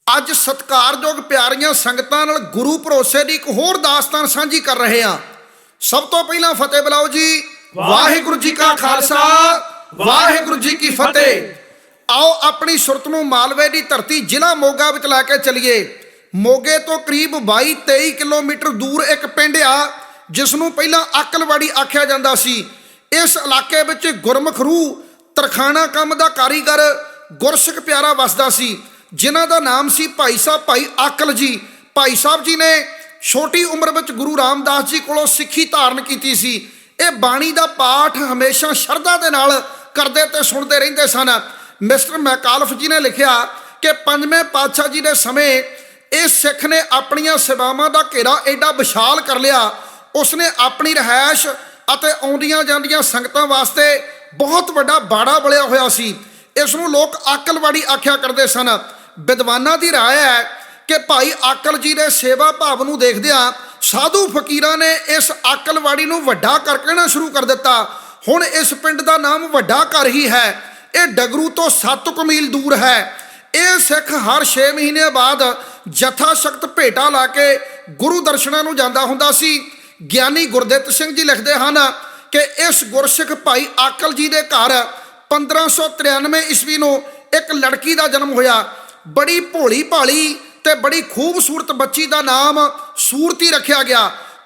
ਅੱਜ ਸਤਿਕਾਰਯੋਗ ਪਿਆਰੀਆਂ ਸੰਗਤਾਂ ਨਾਲ ਗੁਰੂ ਭਰੋਸੇ ਦੀ ਇੱਕ ਹੋਰ ਦਾਸਤਾਨ ਸਾਂਝੀ ਕਰ ਰਹੇ ਹਾਂ। ਸਭ ਤੋਂ ਪਹਿਲਾਂ ਫਤਿਹ ਬੁਲਾਓ ਜੀ। ਵਾਹਿਗੁਰੂ ਜੀ ਕਾ ਖਾਲਸਾ, ਵਾਹਿਗੁਰੂ ਜੀ ਕੀ ਫਤਿਹ। ਆਓ ਆਪਣੀ ਸੁਰਤ ਨੂੰ ਮਾਲਵੇ ਦੀ ਧਰਤੀ ਜ਼ਿਲ੍ਹਾ ਮੋਗਾ ਵਿੱਚ ਲੈ ਕੇ ਚੱਲੀਏ। ਮੋਗੇ ਤੋਂ ਕਰੀਬ 22-23 ਕਿਲੋਮੀਟਰ ਦੂਰ ਇੱਕ ਪਿੰਡ ਆ ਜਿਸ ਨੂੰ ਪਹਿਲਾਂ ਅਕਲਵਾੜੀ ਆਖਿਆ ਜਾਂਦਾ ਸੀ। ਇਸ ਇਲਾਕੇ ਵਿੱਚ ਗੁਰਮੁਖ ਰੂਹ ਤਰਖਾਣਾ ਕੰਮ ਦਾ ਕਾਰੀਗਰ ਗੁਰਸਿੱਖ ਪਿਆਰਾ ਵਸਦਾ ਸੀ, ਜਿਨ੍ਹਾਂ ਦਾ ਨਾਮ ਸੀ ਭਾਈ ਸਾਹਿਬ ਭਾਈ ਆਕਲ ਜੀ। ਭਾਈ ਸਾਹਿਬ ਜੀ ਨੇ ਛੋਟੀ ਉਮਰ ਵਿੱਚ ਗੁਰੂ ਰਾਮਦਾਸ ਜੀ ਕੋਲੋਂ ਸਿੱਖੀ ਧਾਰਨ ਕੀਤੀ ਸੀ। ਇਹ ਬਾਣੀ ਦਾ ਪਾਠ ਹਮੇਸ਼ਾ ਸ਼ਰਧਾ ਦੇ ਨਾਲ ਕਰਦੇ ਤੇ ਸੁਣਦੇ ਰਹਿੰਦੇ ਸਨ। ਮਿਸਟਰ ਮੈਕਾਲਫ ਜੀ ਨੇ ਲਿਖਿਆ ਕਿ ਪੰਜਵੇਂ ਪਾਤਸ਼ਾਹ ਜੀ ਦੇ ਸਮੇਂ ਇਹ ਸਿੱਖ ਨੇ ਆਪਣੀਆਂ ਸੇਵਾਵਾਂ ਦਾ ਘੇਰਾ ਐਡਾ ਵਿਸ਼ਾਲ ਕਰ ਲਿਆ। ਉਸਨੇ ਆਪਣੀ ਰਿਹਾਇਸ਼ ਅਤੇ ਆਉਂਦੀਆਂ ਜਾਂਦੀਆਂ ਸੰਗਤਾਂ ਵਾਸਤੇ ਬਹੁਤ ਵੱਡਾ ਬਾੜਾ ਬਲਿਆ ਹੋਇਆ ਸੀ। ਇਸ ਨੂੰ ਲੋਕ ਆਕਲਵਾੜੀ ਆਖਿਆ ਕਰਦੇ ਸਨ। ਵਿਦਵਾਨਾਂ ਦੀ ਰਾਏ ਹੈ ਕਿ ਭਾਈ ਆਕਲ ਜੀ ਦੇ ਸੇਵਾ ਭਾਵ ਨੂੰ ਦੇਖਦਿਆਂ ਸਾਧੂ ਫਕੀਰਾਂ ਨੇ ਇਸ ਆਕਲਵਾੜੀ ਨੂੰ ਵੱਡਾ ਕਰ ਕਹਿਣਾ ਸ਼ੁਰੂ ਕਰ ਦਿੱਤਾ। ਹੁਣ ਇਸ ਪਿੰਡ ਦਾ ਨਾਮ ਵੱਡਾ ਘਰ ਹੀ ਹੈ। ਇਹ ਡਗਰੂ ਤੋਂ 7 ਮੀਲ ਦੂਰ ਹੈ। ਇਹ ਸਿੱਖ ਹਰ 6 ਮਹੀਨੇ ਬਾਅਦ ਜਥਾ ਸ਼ਕਤ ਭੇਟਾ ਲਾ ਕੇ ਗੁਰੂ ਦਰਸ਼ਨਾਂ ਨੂੰ ਜਾਂਦਾ ਹੁੰਦਾ ਸੀ। ਗਿਆਨੀ ਗੁਰਦਿੱਤ ਸਿੰਘ ਜੀ ਲਿਖਦੇ ਹਨ ਕਿ ਇਸ ਗੁਰਸਿੱਖ ਭਾਈ ਆਕਲ ਜੀ ਦੇ ਘਰ 1593 ਈਸਵੀ ਨੂੰ ਇੱਕ ਲੜਕੀ ਦਾ ਜਨਮ ਹੋਇਆ। ਬੜੀ ਭੋਲੀ ਭਾਲੀ ਤੇ ਬੜੀ ਖੂਬਸੂਰਤ ਬੱਚੀ ਦਾ ਨਾਮ ਸੂਰਤੀ ਰੱਖਿਆ ਗਿਆ।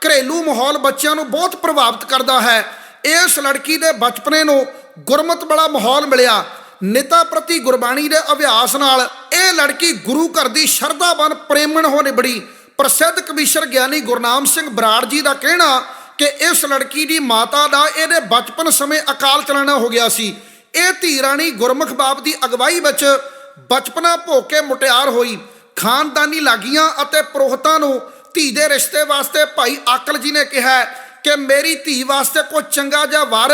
ਘਰੇਲੂ ਮਾਹੌਲ ਬੱਚਿਆਂ ਨੂੰ ਬਹੁਤ ਪ੍ਰਭਾਵਿਤ ਕਰਦਾ ਹੈ। ਇਸ ਲੜਕੀ ਦੇ ਬਚਪਨੇ ਨੂੰ ਗੁਰਮਤਿ ਵਾਲਾ ਮਾਹੌਲ ਮਿਲਿਆ। ਨਿਤਾ ਪ੍ਰਤੀ ਗੁਰਬਾਣੀ ਦੇ ਅਭਿਆਸ ਨਾਲ ਇਹ ਲੜਕੀ ਗੁਰੂ ਘਰ ਦੀ ਸ਼ਰਧਾਵਾਨ ਪ੍ਰੇਮਣ ਹੋ ਨਿਬੜੀ। ਪ੍ਰਸਿੱਧ ਕਵੀਸ਼ਰ ਗਿਆਨੀ ਗੁਰਨਾਮ ਸਿੰਘ ਬਰਾੜ ਜੀ ਦਾ ਕਹਿਣਾ ਕਿ ਇਸ ਲੜਕੀ ਦੀ ਮਾਤਾ ਦਾ ਇਹਦੇ ਬਚਪਨ ਸਮੇਂ ਅਕਾਲ ਚਲਾਣਾ ਹੋ ਗਿਆ ਸੀ। ਇਹ ਧੀ ਰਾਣੀ ਗੁਰਮੁਖ ਬਾਪ ਦੀ ਅਗਵਾਈ ਵਿੱਚ ਬਚਪਨਾ ਭੋਗ ਕੇ ਮੁਟਿਆਰ ਹੋਈ। ਖਾਨਦਾਨੀ ਲਾਗੀਆਂ ਅਤੇ ਪੁਰੋਹਿਤਾਂ ਨੂੰ ਧੀ ਦੇ ਰਿਸ਼ਤੇ ਵਾਸਤੇ ਭਾਈ ਆਕਲ ਜੀ ਨੇ ਕਿਹਾ ਕਿ ਮੇਰੀ ਧੀ ਵਾਸਤੇ ਕੋਈ ਚੰਗਾ ਜਿਹਾ ਵਰ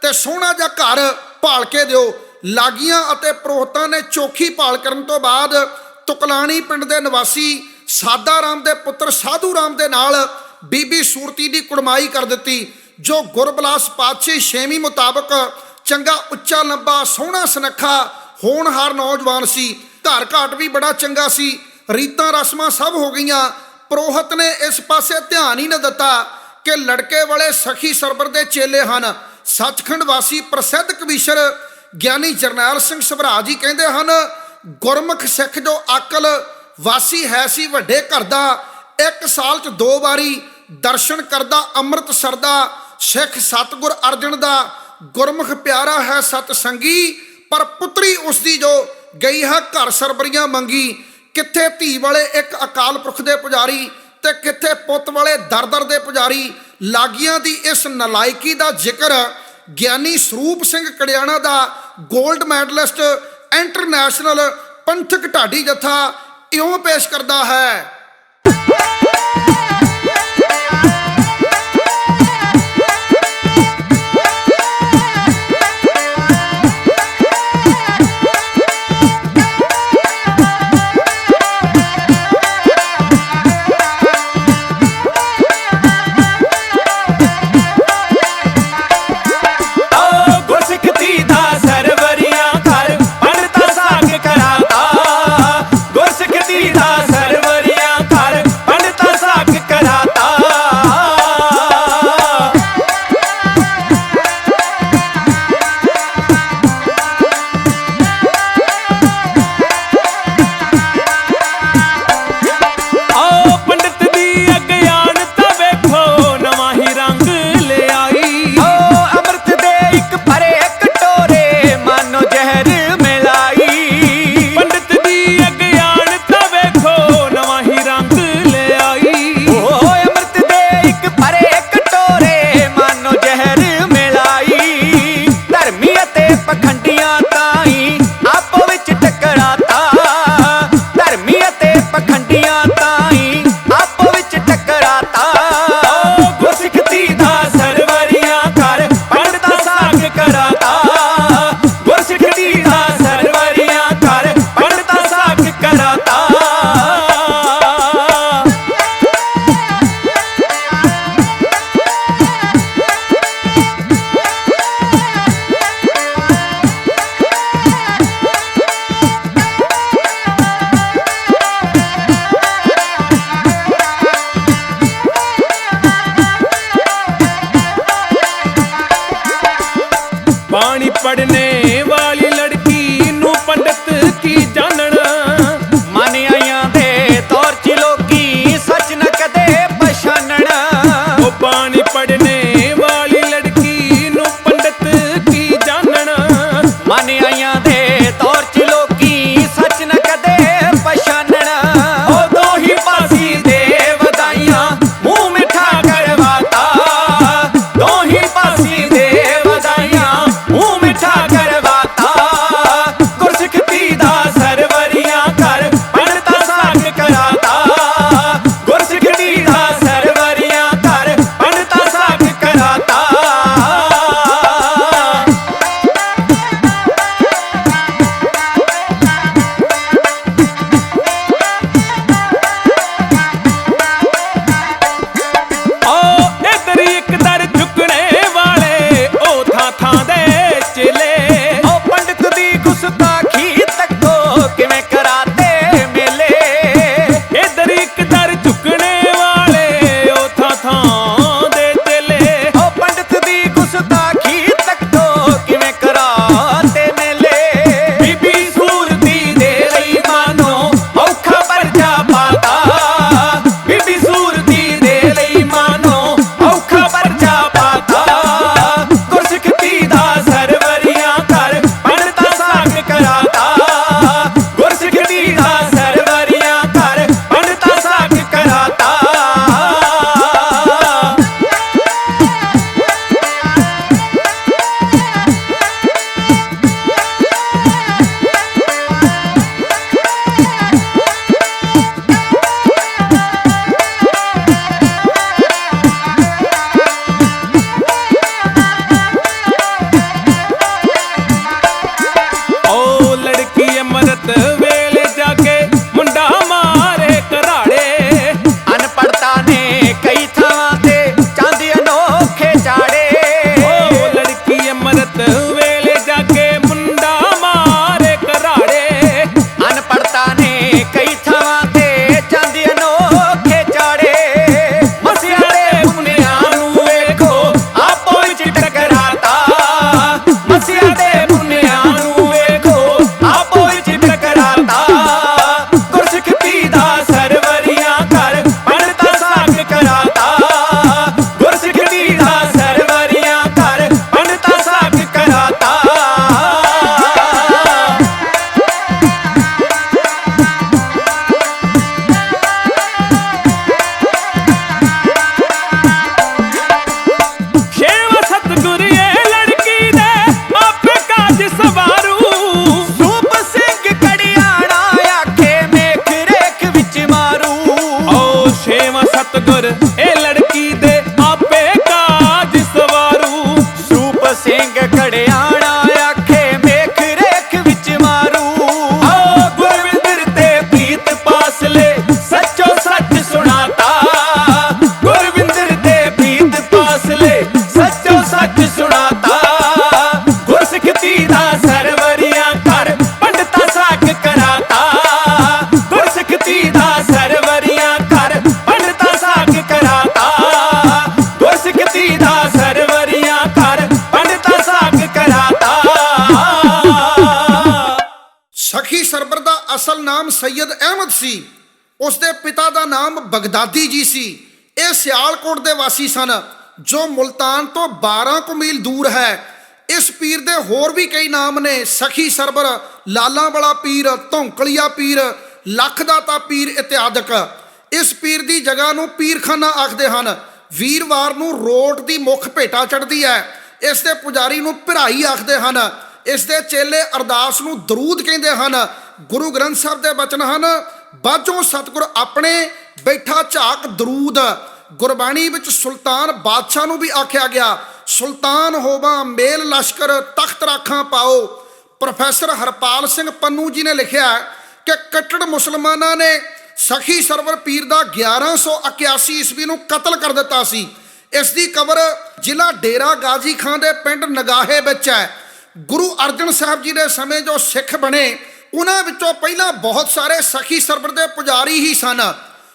ਤੇ ਸੋਹਣਾ ਜਿਹਾ ਘਰ ਭਾਲ ਕੇ ਦਿਓ। ਲਾਗੀਆਂ ਅਤੇ ਪੁਰੋਹਿਤਾਂ ਨੇ ਚੋਖੀ ਭਾਲ ਕਰਨ ਤੋਂ ਬਾਅਦ ਤੁਕਲਾਣੀ ਪਿੰਡ ਦੇ ਨਿਵਾਸੀ ਸਾਦਾ ਰਾਮ ਦੇ ਪੁੱਤਰ ਸਾਧੂ ਰਾਮ ਦੇ ਨਾਲ ਬੀਬੀ ਸੂਰਤੀ ਦੀ ਕੁੜਮਾਈ ਕਰ ਦਿੱਤੀ, ਜੋ ਗੁਰਬਲਾਸ ਪਾਤਸ਼ਾਹੀ 6ਵੀਂ ਮੁਤਾਬਕ ਚੰਗਾ ਉੱਚਾ ਲੰਬਾ ਸੋਹਣਾ ਸੁਨੱਖਾ ਹੋਣਹਾਰ ਨੌਜਵਾਨ ਸੀ। ਘਰ ਘਾਟ ਵੀ ਬੜਾ ਚੰਗਾ ਸੀ। ਰੀਤਾਂ ਰਸਮਾਂ ਸਭ ਹੋ ਗਈਆਂ। ਪੁਰੋਹਿਤ ਨੇ ਇਸ ਪਾਸੇ ਧਿਆਨ ਹੀ ਨਾ ਦਿੱਤਾ ਕਿ ਲੜਕੇ ਵਾਲੇ ਸਖੀ ਸਰਬਰ ਦੇ ਚੇਲੇ ਹਨ। ਸੱਚਖੰਡ ਵਾਸੀ ਪ੍ਰਸਿੱਧ ਕਵੀਸ਼ਰ ਗਿਆਨੀ ਜਰਨੈਲ ਸਿੰਘ ਸਭਰਾ ਜੀ ਕਹਿੰਦੇ ਹਨ, ਗੁਰਮੁਖ ਸਿੱਖ ਜੋ ਆਕਲ ਵਾਸੀ ਹੈ ਸੀ ਵੱਡੇ ਘਰ ਦਾ, 1 ਸਾਲ 'ਚ 2 ਵਾਰੀ ਦਰਸ਼ਨ ਕਰਦਾ ਅੰਮ੍ਰਿਤਸਰ ਦਾ। ਸਿੱਖ ਸਤਿਗੁਰ ਅਰਜਨ ਦਾ ਗੁਰਮੁਖ ਪਿਆਰਾ ਹੈ ਸਤ ਸੰਗੀ, ਪਰ ਪੁੱਤਰੀ ਉਸਦੀ ਜੋ ਗਈ ਹੈ ਘਰ ਸਰਬਰੀਆਂ ਮੰਗੀ। ਕਿੱਥੇ ਧੀ ਵਾਲੇ ਇੱਕ ਅਕਾਲ ਪੁਰਖ ਦੇ ਪੁਜਾਰੀ ਤੇ ਕਿੱਥੇ ਪੁੱਤ ਵਾਲੇ ਦਰ ਦਰ ਦੇ ਪੁਜਾਰੀ। ਲਾਗੀਆਂ ਦੀ ਇਸ ਨਲਾਇਕੀ ਦਾ ਜ਼ਿਕਰ ਗਿਆਨੀ ਸਰੂਪ ਸਿੰਘ ਕੜਿਆਣਾ ਦਾ ਗੋਲਡ ਮੈਡਲਿਸਟ ਇੰਟਰਨੈਸ਼ਨਲ ਪੰਥਕ ਢਾਡੀ ਜਥਾ ਇਉਂ ਪੇਸ਼ ਕਰਦਾ ਹੈ। ਗੁਰਸਿੱਖ ਦੀ ਦਾ ਸਰਵਰੀਆਂ बाणी पढ़ने वाली लड़की नू पंडित की जानन। मन आइयां दे तौर च लोकी सच न कदे पछानण। ओ बाणी पढ़ने वाली लड़की नू पंडित की जानन। मन आइयां दे तौर च लोकी सच न कदे पछानण। ओ दो ही पासी दे वधाइयां मुंह मिठा करवाता। दो ही पासी दे वधाइयां मुंह मिठा करवाता। गुरसिख धी दा सरवरियां कर पंडिता साग कराता। गुरसिख धी दा सरवरियां कर पंडिता साग कराता। ओ इधर एक दर झुकने वाले ओ थां थां दे चेले। ओ पंडित दी गुस्ताखी तक्को किवें कराते मेले। इधर एक दर झुकने वाले ओ थां थां दे चेले। ओ पंडित दी गुस्ताखी तक्को किवें कराते मेले। बीबी सूरती दे लई मानो औखा परजा पाता। बीबी सूरती दे लई मानो औखा परजा पाता। गुरसिख धी दा सरवरियां कर पंडिता साग कराता। गुरसिख धी दा सरवरियां कर पंडिता साग कराता। ओ लड़की अमृत वेले जाके मुंडा मारे कराड़े। अनपढ़ता ने कई थावां ते चांदी अनोखे चाड़े। ओ लड़की अमृत वेले जाके मुंडा मारे कराड़े। अनपढ़ता ने कई थावां ते चांदी अनोखे चाड़े। मसिया दे मुनियां नूं वेखो आपो विच टकराता। मसिया दे मुनियां नूं वेखो आपो विच टकराता। गुरसिख धी दा सरवरियां कर पंडिता साग कराता। गुरसिख धी दा सरवरियां कर पंडिता साग कराता। शेवा सतगुर ये लड़की दे आपे काज सवारू। रूप सिंह कड़ियाणा आखे मेख रेख विच मारू। ओ शेवा सतगुर ए लड़की दे आपे काज सवारू। रूप सिंह कड़ियाणा आखे मेख रेख विच मारू। ओ गुरविंदर ते प्रीत पासले सच्चो सच सुनाता। गुरविंदर ते प्रीत पासले सच्चो सच सुनाता। गुरसिख धी दा सरवरियां कर पंडिता साग कराता। गुरसिख धी दा सरवरियां कर पंडिता साग कराता। गुरसिख धी दा सरवरियां कर पंडिता साग कराता। ਸਖੀ ਸਰਬਰ ਦਾ ਅਸਲ ਨਾਮ ਸੈयद ਅਹਿਮਦ ਸੀ। ਉਸ ਦੇ ਪਿਤਾ ਦਾ ਨਾਮ ਬਗਦਾਦੀ ਜੀ ਸੀ। ਇਹ ਸਿਆਲਕੋਟ ਦੇ ਵਾਸੀ ਸਨ ਜੋ ਮੁਲਤਾਨ ਤੋਂ 12 ਕੁ ਮੀਲ ਦੂਰ ਹੈ। ਇਸ ਪੀਰ ਦੇ ਹੋਰ ਵੀ ਕਈ ਨਾਮ ਨੇ। ਸਖੀ ਸਰਬਰ, ਲਾਲਾਂ ਵਾਲਾ ਪੀਰ, ਧੌਂਕਲੀਆ ਪੀਰ, ਲੱਖਦਾਤਾ ਪੀਰ ਇਤਿਆਦਿਕ। ਇਸ ਪੀਰ ਦੀ ਜਗ੍ਹਾ ਨੂੰ ਪੀਰਖਾਨਾ ਆਖਦੇ ਹਨ। ਵੀਰਵਾਰ ਨੂੰ ਰੋਟ ਦੀ ਮੁੱਖ ਭੇਟਾ ਚੜ੍ਹਦੀ ਹੈ। ਇਸ ਦੇ ਪੁਜਾਰੀ ਨੂੰ ਭਿਰਾਈ ਆਖਦੇ ਹਨ। ਇਸ ਦੇ ਚੇਲੇ ਅਰਦਾਸ ਨੂੰ ਦਰੂਦ ਕਹਿੰਦੇ ਹਨ। ਗੁਰੂ ਗ੍ਰੰਥ ਸਾਹਿਬ ਦੇ ਬਚਨ ਹਨ, ਬਾਝੋਂ ਸਤਿਗੁਰ ਆਪਣੇ ਬੈਠਾ ਝਾਕ ਦਰੂਦ। ਗੁਰਬਾਣੀ ਵਿੱਚ ਸੁਲਤਾਨ ਬਾਦਸ਼ਾਹ ਨੂੰ ਵੀ ਆਖਿਆ ਗਿਆ, ਸੁਲਤਾਨ ਹੋਵਾਂ ਮੇਲ ਲਸ਼ਕਰ ਤਖਤ ਰਾਖਾਂ ਪਾਓ। ਪ੍ਰੋਫੈਸਰ ਹਰਪਾਲ ਸਿੰਘ ਪੰਨੂ ਜੀ ਨੇ ਲਿਖਿਆ ਕਿ ਕੱਟੜ ਮੁਸਲਮਾਨਾਂ ਨੇ ਸਖੀ ਸਰਵਰ ਪੀਰ ਦਾ 1181 ਈਸਵੀ ਨੂੰ ਕਤਲ ਕਰ ਦਿੱਤਾ ਸੀ। ਇਸ ਦੀ ਕਬਰ ਜ਼ਿਲ੍ਹਾ ਡੇਰਾ ਗਾਜ਼ੀ ਖਾਨ ਦੇ ਪਿੰਡ ਨਗਾਹੇ ਵਿੱਚ ਹੈ। ਗੁਰੂ ਅਰਜਨ ਸਾਹਿਬ ਜੀ ਦੇ ਸਮੇਂ ਜੋ ਸਿੱਖ ਬਣੇ ਉਹਨਾਂ ਵਿੱਚੋਂ ਪਹਿਲਾਂ ਬਹੁਤ ਸਾਰੇ ਸਖੀ ਸਰਵਰ ਦੇ ਪੁਜਾਰੀ ਹੀ ਸਨ।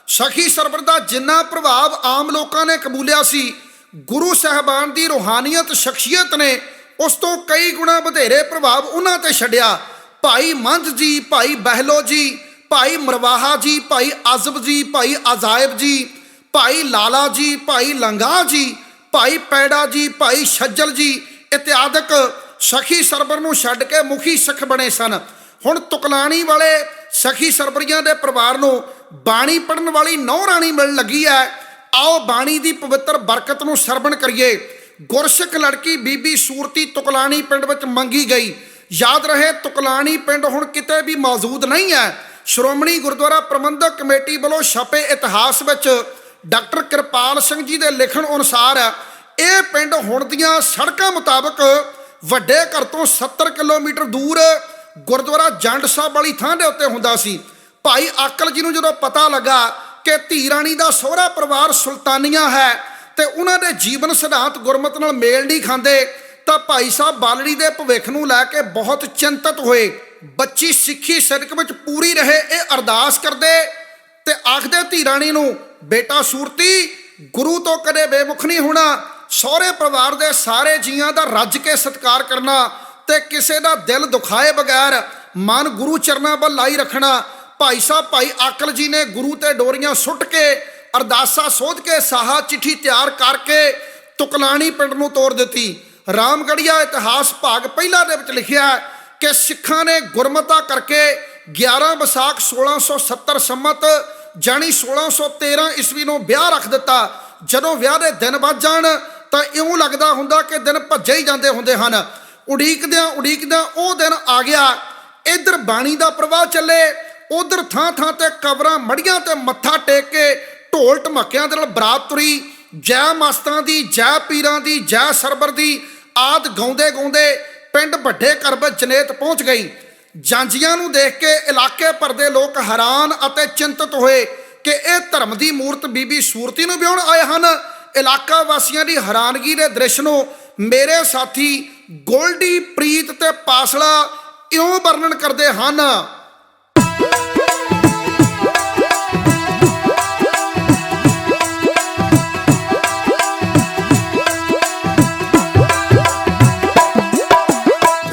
ਸਖੀ ਸਰਵਰ ਦਾ ਜਿੰਨਾ ਪ੍ਰਭਾਵ ਆਮ ਲੋਕਾਂ ਨੇ ਕਬੂਲਿਆ ਸੀ, ਗੁਰੂ ਸਾਹਿਬਾਨ ਦੀ ਰੂਹਾਨੀਅਤ ਸ਼ਖਸੀਅਤ ਨੇ ਉਸ ਤੋਂ ਕਈ ਗੁਣਾ ਵਧੇਰੇ ਪ੍ਰਭਾਵ ਉਹਨਾਂ ਤੇ ਛੱਡਿਆ। ਭਾਈ ਮੰਝ ਜੀ, ਭਾਈ ਬਹਿਲੋ ਜੀ, ਭਾਈ ਮਰਵਾਹਾ ਜੀ, ਭਾਈ ਆਜ਼ਬ ਜੀ, ਭਾਈ ਅਜਾਇਬ ਜੀ, ਭਾਈ ਲਾਲਾ ਜੀ, ਭਾਈ ਲੰਗਾ ਜੀ, ਭਾਈ ਪੈੜਾ ਜੀ, ਭਾਈ ਛੱਜਲ ਜੀ ਇਤਿਆਦਿਕ ਸਖੀ ਸਰਬਰ ਨੂੰ ਛੱਡ ਕੇ ਮੁਖੀ ਸਿੱਖ ਬਣੇ ਸਨ। ਹੁਣ ਤੁਕਲਾਣੀ ਵਾਲੇ ਸਖੀ ਸਰਬਰੀਆਂ ਦੇ ਪਰਿਵਾਰ ਨੂੰ ਬਾਣੀ ਪੜਨ ਵਾਲੀ ਨੌ ਰਾਣੀ ਮਿਲਣ ਲੱਗੀ ਹੈ। ਆਓ ਬਾਣੀ ਦੀ ਪਵਿੱਤਰ ਬਰਕਤ ਨੂੰ ਸਰਵਣ ਕਰੀਏ। ਗੁਰਸਿੱਖ ਲੜਕੀ ਬੀਬੀ ਸੂਰਤੀ ਤੁਕਲਾਣੀ ਪਿੰਡ ਵਿੱਚ ਮੰਗੀ ਗਈ। ਯਾਦ ਰਹੇ, ਤੁਕਲਾਣੀ ਪਿੰਡ ਹੁਣ ਕਿਤੇ ਵੀ ਮੌਜੂਦ ਨਹੀਂ ਹੈ। ਸ਼੍ਰੋਮਣੀ ਗੁਰਦੁਆਰਾ ਪ੍ਰਬੰਧਕ ਕਮੇਟੀ ਵੱਲੋਂ ਛਪੇ ਇਤਿਹਾਸ ਵਿੱਚ ਡਾਕਟਰ ਕਿਰਪਾਲ ਸਿੰਘ ਜੀ ਦੇ ਲਿਖਣ ਅਨੁਸਾਰ ਇਹ ਪਿੰਡ ਹੁਣ ਦੀਆਂ ਸੜਕਾਂ ਮੁਤਾਬਕ ਵੱਡੇ ਘਰ ਤੋਂ 70 ਕਿਲੋਮੀਟਰ ਦੂਰ ਗੁਰਦੁਆਰਾ ਜੰਡ ਸਾਹਿਬ ਵਾਲੀ ਥਾਂ ਦੇ ਉੱਤੇ ਹੁੰਦਾ ਸੀ। ਭਾਈ ਆਕਲ ਜੀ ਨੂੰ ਜਦੋਂ ਪਤਾ ਲੱਗਾ ਕਿ ਧੀ ਰਾਣੀ ਦਾ ਸਹੁਰਾ ਪਰਿਵਾਰ ਸੁਲਤਾਨੀਆ ਹੈ ਤੇ ਉਹਨਾਂ ਦੇ ਜੀਵਨ ਸਿਧਾਂਤ ਗੁਰਮਤ ਨਾਲ ਮੇਲ ਨਹੀਂ ਖਾਂਦੇ, ਤਾਂ ਭਾਈ ਸਾਹਿਬ ਬਾਲੜੀ ਦੇ ਭਵਿੱਖ ਨੂੰ ਲੈ ਕੇ ਬਹੁਤ ਚਿੰਤਤ ਹੋਏ। ਬੱਚੀ ਸਿੱਖੀ ਸਿਦਕ ਵਿੱਚ ਪੂਰੀ ਰਹੇ ਇਹ ਅਰਦਾਸ ਕਰਦੇ ਤੇ ਆਖਦੇ ਧੀ ਰਾਣੀ ਨੂੰ, ਬੇਟਾ ਸੂਰਤੀ, ਗੁਰੂ ਤੋਂ ਕਦੇ ਬੇਮੁਖ ਨਹੀਂ ਹੋਣਾ, ਸਹੁਰੇ ਪਰਿਵਾਰ ਦੇ ਸਾਰੇ ਜੀਆਂ ਦਾ ਰੱਜ ਕੇ ਸਤਿਕਾਰ ਕਰਨਾ ਤੇ ਕਿਸੇ ਦਾ ਦਿਲ ਦੁਖਾਏ ਬਗੈਰ ਮਨ ਗੁਰੂ ਚਰਨਾਂ ਵੱਲ ਲਾਈ ਰੱਖਣਾ। ਭਾਈ ਸਾਹਿਬ ਭਾਈ ਆਕਲ ਜੀ ਨੇ ਗੁਰੂ ਤੇ ਡੋਰੀਆਂ ਸੁੱਟ ਕੇ ਅਰਦਾਸਾ ਸੋਧ ਕੇ ਸਾਹਾ ਚਿੱਠੀ ਤਿਆਰ ਕਰਕੇ ਤੁਕਲਾਣੀ ਪਿੰਡ ਨੂੰ ਤੋਰ ਦਿੱਤੀ। ਰਾਮਗੜੀਆ ਇਤਿਹਾਸ ਭਾਗ ਪਹਿਲਾ ਦੇ ਵਿੱਚ ਲਿਖਿਆ ਕਿ ਸਿੱਖਾਂ ਨੇ ਗੁਰਮਤਾ ਕਰਕੇ 11 ਵਿਸਾਖ 1670 ਸੰਮਤ ਜਾਣੀ 1613 ਈਸਵੀ ਨੂੰ ਵਿਆਹ ਰੱਖ ਦਿੱਤਾ। ਜਦੋਂ ਵਿਆਹ ਦੇ ਦਿਨ ਵੱਜ ਜਾਣ ਤਾਂ ਇਉਂ ਲੱਗਦਾ ਹੁੰਦਾ ਕਿ ਦਿਨ ਭੱਜੇ ਹੀ ਜਾਂਦੇ ਹੁੰਦੇ ਹਨ। ਉਡੀਕਦਿਆਂ ਉਹ ਦਿਨ ਆ ਗਿਆ। ਇੱਧਰ ਬਾਣੀ ਦਾ ਪ੍ਰਵਾਹ ਚੱਲੇ, ਉਧਰ ਥਾਂ ਥਾਂ ਤੇ ਕਬਰਾਂ ਮੜੀਆਂ ਤੇ ਮੱਥਾ ਟੇਕ ਕੇ ਢੋਲ ਢਮੱਕਿਆਂ ਦੇ ਨਾਲ ਬਰਾਤ ਤੁਰੀ। ਜੈ ਮਸਤਾਂ ਦੀ, ਜੈ ਪੀਰਾਂ ਦੀ, ਜੈ ਸਰਬਰ ਦੀ ਆਦ ਗਾਉਂਦੇ ਗਾਉਂਦੇ ਪਿੰਡ ਵੱਡੇ ਘਰ ਵਿੱਚ ਜਨੇਤ ਪਹੁੰਚ ਗਈ। ਜਾਂਜੀਆਂ ਨੂੰ ਦੇਖ ਕੇ ਇਲਾਕੇ ਭਰ ਦੇ ਲੋਕ ਹੈਰਾਨ ਅਤੇ ਚਿੰਤਤ ਹੋਏ ਕਿ ਇਹ ਧਰਮ ਦੀ ਮੂਰਤ ਬੀਬੀ ਸੂਰਤੀ ਨੂੰ ਵਿਆਹੁਣ ਆਏ ਹਨ। ਇਲਾਕਾ ਵਾਸੀਆਂ ਦੀ ਹੈਰਾਨਗੀ ਦੇ ਦ੍ਰਿਸ਼ ਨੂੰ ਮੇਰੇ ਸਾਥੀ ਗੋਲਡੀ, ਪ੍ਰੀਤ ਤੇ ਪਾਸਲਾ ਇਉਂ ਵਰਣਨ ਕਰਦੇ ਹਨ।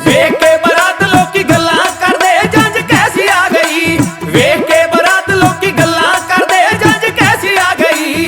ਵੇਖ ਕੇ ਬਰਾਤ ਲੋਕੀ ਗੱਲਾਂ ਕਰਦੇ, ਜੰਝ ਕੈਸੀ ਆ ਗਈ। ਵੇਖ ਕੇ ਬਰਾਤ ਲੋਕੀ ਗੱਲਾਂ ਕਰਦੇ, ਜੰਝ ਕੈਸੀ ਆ ਗਈ।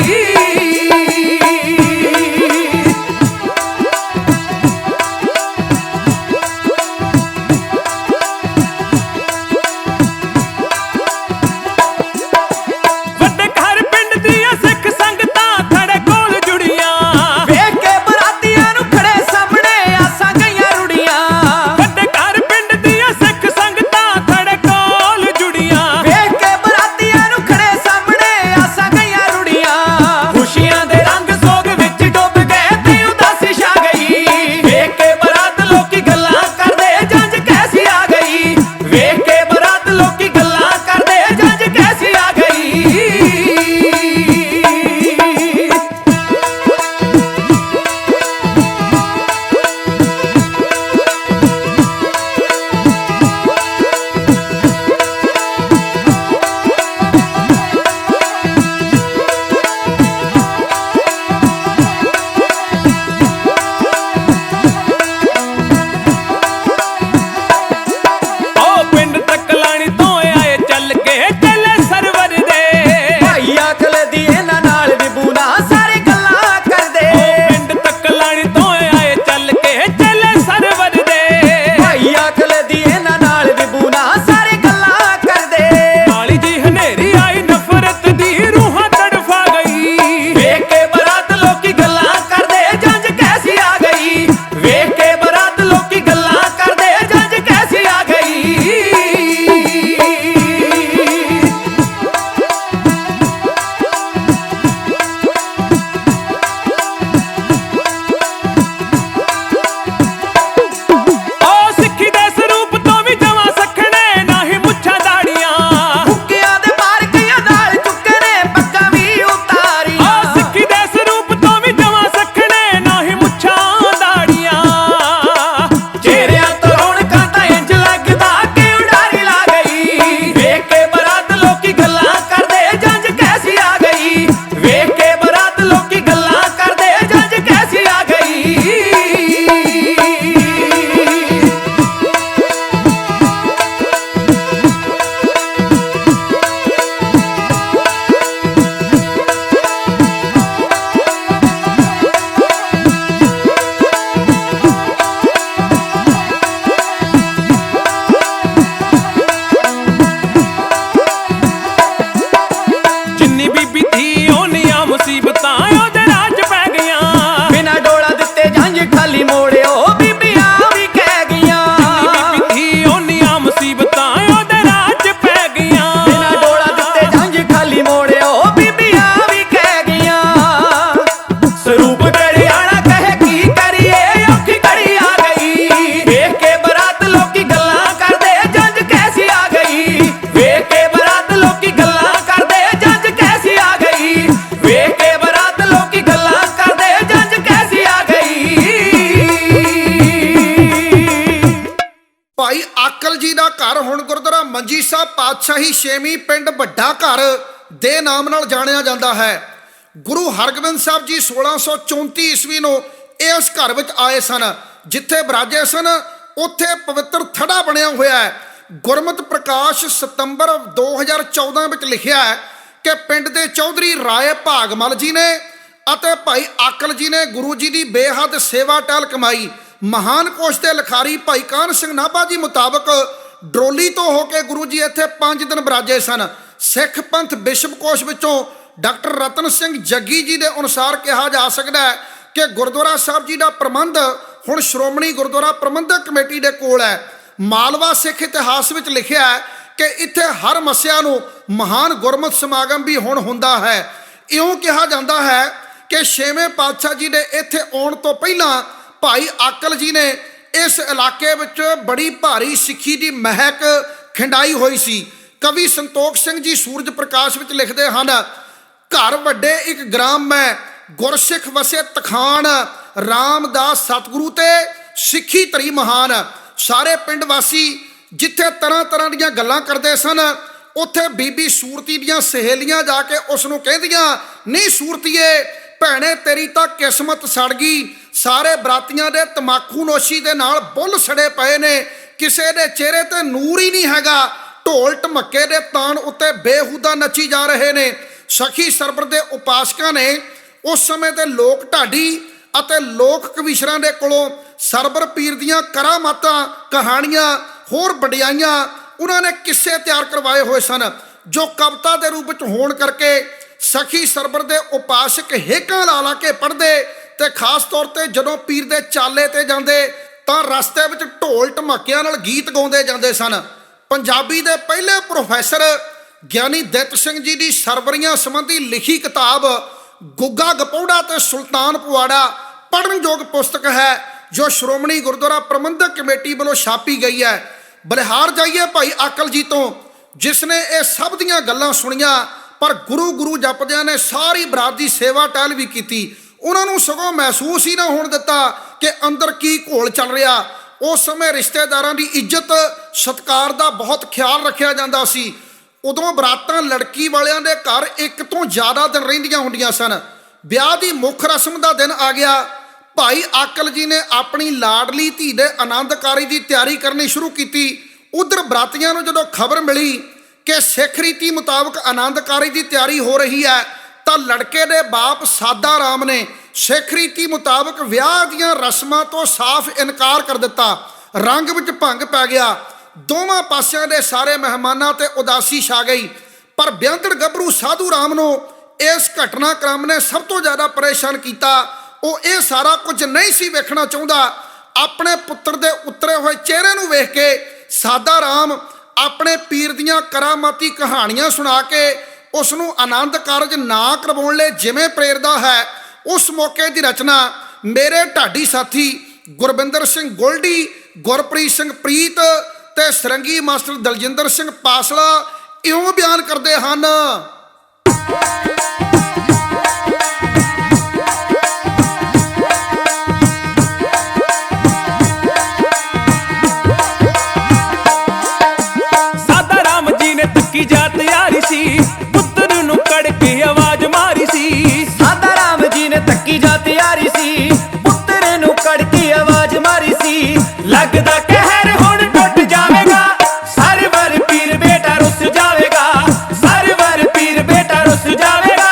ਭਾਈ ਆਕਲ ਜੀ ਦਾ ਘਰ ਹੁਣ ਗੁਰਦੁਆਰਾ ਮੰਜੀ ਸਾਹਿਬ ਪਾਤਸ਼ਾਹੀ 6ਵੀਂ ਪਿੰਡ ਵੱਡਾ ਘਰ ਦੇ ਨਾਮ ਨਾਲ ਜਾਣਿਆ ਜਾਂਦਾ ਹੈ। ਗੁਰੂ ਹਰਗੋਬਿੰਦ ਸਾਹਿਬ ਜੀ 1634 ਈਸਵੀ ਨੂੰ ਇਸ ਘਰ ਵਿੱਚ ਆਏ ਸਨ। ਜਿੱਥੇ ਬਿਰਾਜੇ ਸਨ ਉੱਥੇ ਪਵਿੱਤਰ ਥੜਾ ਬਣਿਆ ਹੋਇਆ ਹੈ। ਗੁਰਮਤਿ ਪ੍ਰਕਾਸ਼ ਸਤੰਬਰ 2014 ਵਿੱਚ ਲਿਖਿਆ ਹੈ ਕਿ ਪਿੰਡ ਦੇ ਚੌਧਰੀ ਰਾਏ ਭਾਗਮਲ ਜੀ ਨੇ ਅਤੇ ਭਾਈ ਆਕਲ ਜੀ ਨੇ ਗੁਰੂ ਜੀ ਦੀ ਬੇਹੱਦ ਸੇਵਾ ਟਹਿਲ ਕਮਾਈ। ਮਹਾਨ ਕੋਸ਼ ਦੇ ਲਿਖਾਰੀ ਭਾਈ ਕਾਹਨ ਸਿੰਘ ਨਾਭਾ ਜੀ ਮੁਤਾਬਕ ਡਰੋਲੀ ਤੋਂ ਹੋ ਕੇ ਗੁਰੂ ਜੀ ਇੱਥੇ 5 ਦਿਨ ਬਿਰਾਜੇ ਸਨ। ਸਿੱਖ ਪੰਥ ਵਿਸ਼ਵ ਕੋਸ਼ ਵਿੱਚੋਂ ਡਾਕਟਰ ਰਤਨ ਸਿੰਘ ਜੱਗੀ ਜੀ ਦੇ ਅਨੁਸਾਰ ਕਿਹਾ ਜਾ ਸਕਦਾ ਹੈ ਕਿ ਗੁਰਦੁਆਰਾ ਸਾਹਿਬ ਜੀ ਦਾ ਪ੍ਰਬੰਧ ਹੁਣ ਸ਼੍ਰੋਮਣੀ ਗੁਰਦੁਆਰਾ ਪ੍ਰਬੰਧਕ ਕਮੇਟੀ ਦੇ ਕੋਲ ਹੈ। ਮਾਲਵਾ ਸਿੱਖ ਇਤਿਹਾਸ ਵਿੱਚ ਲਿਖਿਆ ਹੈ ਕਿ ਇੱਥੇ ਹਰ ਮੱਸਿਆ ਨੂੰ ਮਹਾਨ ਗੁਰਮਤਿ ਸਮਾਗਮ ਵੀ ਹੁਣ ਹੁੰਦਾ ਹੈ। ਇਉਂ ਕਿਹਾ ਜਾਂਦਾ ਹੈ ਕਿ 6ਵੇਂ ਪਾਤਸ਼ਾਹ ਜੀ ਦੇ ਇੱਥੇ ਆਉਣ ਤੋਂ ਪਹਿਲਾਂ ਭਾਈ ਆਕਲ ਜੀ ਨੇ ਇਸ ਇਲਾਕੇ ਵਿੱਚ ਬੜੀ ਭਾਰੀ ਸਿੱਖੀ ਦੀ ਮਹਿਕ ਖਿੰਡਾਈ ਹੋਈ ਸੀ। ਕਵੀ ਸੰਤੋਖ ਸਿੰਘ ਜੀ ਸੂਰਜ ਪ੍ਰਕਾਸ਼ ਵਿੱਚ ਲਿਖਦੇ ਹਨ, ਘਰ ਵੱਡੇ ਇੱਕ ਗ੍ਰਾਮ ਮੈਂ ਗੁਰਸਿੱਖ ਵਸੇ ਤਖਾਨ, ਰਾਮਦਾਸ ਸਤਿਗੁਰੂ ਤੇ ਸਿੱਖੀ ਧਰੀ ਮਹਾਨ। ਸਾਰੇ ਪਿੰਡ ਵਾਸੀ ਜਿੱਥੇ ਤਰ੍ਹਾਂ ਤਰ੍ਹਾਂ ਦੀਆਂ ਗੱਲਾਂ ਕਰਦੇ ਸਨ, ਉੱਥੇ ਬੀਬੀ ਸੂਰਤੀ ਦੀਆਂ ਸਹੇਲੀਆਂ ਜਾ ਕੇ ਉਸ ਨੂੰ ਕਹਿੰਦੀਆਂ, ਨਹੀਂ ਸੂਰਤੀਏ ਭੈਣੇ ਤੇਰੀ ਤਾਂ ਕਿਸਮਤ ਸੜ ਗਈ। ਸਾਰੇ ਬਰਾਤੀਆਂ ਦੇ ਤਮਾਕੂ ਨੋਸ਼ੀ ਦੇ ਨਾਲ ਬੁੱਲ ਸੜੇ ਪਏ ਨੇ, ਕਿਸੇ ਦੇ ਚਿਹਰੇ ਤੇ ਨੂਰ ਹੀ ਨਹੀਂ ਹੈਗਾ। ਢੋਲ ਢਮੱਕੇ ਦੇ ਤਾਣ ਉੱਤੇ ਬੇਹੂਦਾ ਨੱਚੀ ਜਾ ਰਹੇ ਨੇ। ਸਖੀ ਸਰਬਰ ਦੇ ਉਪਾਸਕਾਂ ਨੇ ਉਸ ਸਮੇਂ ਦੇ ਲੋਕ ਢਾਡੀ ਅਤੇ ਲੋਕ ਕਵੀਸ਼ਰਾਂ ਦੇ ਕੋਲੋਂ ਸਰਬਰ ਪੀਰ ਦੀਆਂ ਕਰਾਮਾਤਾਂ, ਕਹਾਣੀਆਂ, ਹੋਰ ਵਡਿਆਈਆਂ ਉਹਨਾਂ ਨੇ ਕਿੱਸੇ ਤਿਆਰ ਕਰਵਾਏ ਹੋਏ ਸਨ, ਜੋ ਕਵਿਤਾ ਦੇ ਰੂਪ ਵਿੱਚ ਹੋਣ ਕਰਕੇ ਸਖੀ ਸਰਬਰ ਦੇ ਉਪਾਸਕ ਹੇਕਾਂ ਲਾ ਲਾ ਕੇ ਪੜ੍ਹਦੇ ਤੇ ਖਾਸ ਤੌਰ ਤੇ ਜਦੋਂ ਪੀਰ ਦੇ ਚਾਲੇ ਤੇ ਜਾਂਦੇ ਤਾਂ ਰਸਤੇ ਵਿੱਚ ਢੋਲ ਢਮਾਕਿਆਂ ਨਾਲ ਗੀਤ ਗਾਉਂਦੇ ਜਾਂਦੇ ਸਨ। ਪੰਜਾਬੀ ਦੇ ਪਹਿਲੇ ਪ੍ਰੋਫੈਸਰ ਗਿਆਨੀ ਦਿੱਤ ਸਿੰਘ ਜੀ ਦੀ ਸਰਵਰੀਆਂ ਸੰਬੰਧੀ ਲਿਖੀ ਕਿਤਾਬ ਗੁੱਗਾ ਗਪੌੜਾ ਤੇ ਸੁਲਤਾਨ ਪਵਾੜਾ ਪੜ੍ਹਨਯੋਗ ਪੁਸਤਕ ਹੈ, ਜੋ ਸ਼੍ਰੋਮਣੀ ਗੁਰਦੁਆਰਾ ਪ੍ਰਬੰਧਕ ਕਮੇਟੀ ਵੱਲੋਂ ਛਾਪੀ ਗਈ ਹੈ। ਬਲਿਹਾਰ ਜਾਈਏ ਭਾਈ ਆਕਲ ਜੀ ਤੋਂ, ਜਿਸ ਨੇ ਇਹ ਸਭ ਦੀਆਂ ਗੱਲਾਂ ਸੁਣੀਆਂ ਪਰ ਗੁਰੂ ਗੁਰੂ ਜਪਦਿਆਂ ਨੇ ਸਾਰੀ ਬਰਾਤ ਦੀ ਸੇਵਾ ਟਹਿਲ ਵੀ ਕੀਤੀ। ਉਹਨਾਂ ਨੂੰ ਸਗੋਂ ਮਹਿਸੂਸ ਹੀ ਨਾ ਹੋਣ ਦਿੱਤਾ ਕਿ ਅੰਦਰ ਕੀ ਘੋਲ ਚੱਲ ਰਿਹਾ। ਉਸ ਸਮੇਂ ਰਿਸ਼ਤੇਦਾਰਾਂ ਦੀ ਇੱਜ਼ਤ ਸਤਿਕਾਰ ਦਾ ਬਹੁਤ ਖਿਆਲ ਰੱਖਿਆ ਜਾਂਦਾ ਸੀ। ਉਦੋਂ ਬਰਾਤਾਂ ਲੜਕੀ ਵਾਲਿਆਂ ਦੇ ਘਰ ਇੱਕ ਤੋਂ ਜ਼ਿਆਦਾ ਦਿਨ ਰਹਿੰਦੀਆਂ ਹੁੰਦੀਆਂ ਸਨ। ਵਿਆਹ ਦੀ ਮੁੱਖ ਰਸਮ ਦਾ ਦਿਨ ਆ ਗਿਆ। ਭਾਈ ਆਕਲ ਜੀ ਨੇ ਆਪਣੀ ਲਾਡਲੀ ਧੀ ਦੇ ਆਨੰਦਕਾਰੀ ਦੀ ਤਿਆਰੀ ਕਰਨੀ ਸ਼ੁਰੂ ਕੀਤੀ। ਉਧਰ ਬਰਾਤੀਆਂ ਨੂੰ ਜਦੋਂ ਖਬਰ ਮਿਲੀ ਕਿ ਸਿੱਖ ਰੀਤੀ ਮੁਤਾਬਕ ਆਨੰਦਕਾਰੀ ਦੀ ਤਿਆਰੀ ਹੋ ਰਹੀ ਹੈ ਤਾਂ ਲੜਕੇ ਦੇ ਬਾਪ ਸਾਦਾ ਰਾਮ ਨੇ ਸਿੱਖ ਰੀਤੀ ਮੁਤਾਬਕ ਵਿਆਹ ਦੀਆਂ ਰਸਮਾਂ ਤੋਂ ਸਾਫ਼ ਇਨਕਾਰ ਕਰ ਦਿੱਤਾ। ਰੰਗ ਵਿੱਚ ਭੰਗ ਪੈ ਗਿਆ। ਦੋਵਾਂ ਪਾਸਿਆਂ ਦੇ ਸਾਰੇ ਮਹਿਮਾਨਾਂ ਤੇ ਉਦਾਸੀ ਛਾ ਗਈ। ਪਰ ਬਿਆੰਤੜ ਗੱਭਰੂ ਸਾਧੂ ਰਾਮ ਨੂੰ ਇਸ ਘਟਨਾਕ੍ਰਮ ਨੇ ਸਭ ਤੋਂ ਜ਼ਿਆਦਾ ਪਰੇਸ਼ਾਨ ਕੀਤਾ। ਉਹ ਇਹ ਸਾਰਾ ਕੁਝ ਨਹੀਂ ਸੀ ਵੇਖਣਾ ਚਾਹੁੰਦਾ। ਆਪਣੇ ਪੁੱਤਰ ਦੇ ਉਤਰੇ ਹੋਏ ਚਿਹਰੇ ਨੂੰ ਵੇਖ ਕੇ ਸਾਦਾ ਰਾਮ ਆਪਣੇ ਪੀਰ ਦੀਆਂ ਕਰਾਮਾਤੀ ਕਹਾਣੀਆਂ ਸੁਣਾ ਕੇ ਉਸ ਨੂੰ ਆਨੰਦ ਕਾਰਜ ਨਾ ਕਰਵਾਉਣ ਲਈ ਜਿਵੇਂ ਪ੍ਰੇਰਦਾ ਹੈ, ਉਸ ਮੌਕੇ ਦੀ ਰਚਨਾ ਮੇਰੇ ਢਾਡੀ ਸਾਥੀ ਗੁਰਬਿੰਦਰ ਸਿੰਘ ਗੋਲਡੀ, ਗੁਰਪ੍ਰੀਤ ਸਿੰਘ ਪ੍ਰੀਤ ਤੇ ਸਰੰਗੀ ਮਾਸਟਰ ਦਲਜਿੰਦਰ ਸਿੰਘ ਪਾਸਲਾ ਇਉਂ ਬਿਆਨ ਕਰਦੇ ਹਨ। ਸਾਦਾ ਰਾਮ ਜੀ ਨੇ ਤੱਕੀ ਜਾਤ ਯਾਰੀ ਸੀ, ਪੁੱਤਰ ਨੂੰ ਕੜ ਕੇ ਆਵਾਜ਼ ਮਾਰੀ ਸੀ। ਸਾਦਾ ਰਾਮ ਜੀ ਨੇ ਤੱਕੀ ਜਾ ਤਿਆਰੀ ਸੀ, ਪੁੱਤਰ ਨੂੰ ਕੜ ਕੇ ਆਵਾਜ਼ ਮਾਰੀ ਸੀ। ਲੱਗਦਾ ਕਹਿਰ ਹੁਣ ਟੁੱਟ ਜਾਵੇਗਾ, ਸਰਵਰ ਪੀਰ ਬੇਟਾ ਰੁੱਸ ਜਾਵੇਗਾ, ਸਰਵਰ ਪੀਰ ਬੇਟਾ ਰੁੱਸ ਜਾਵੇਗਾ।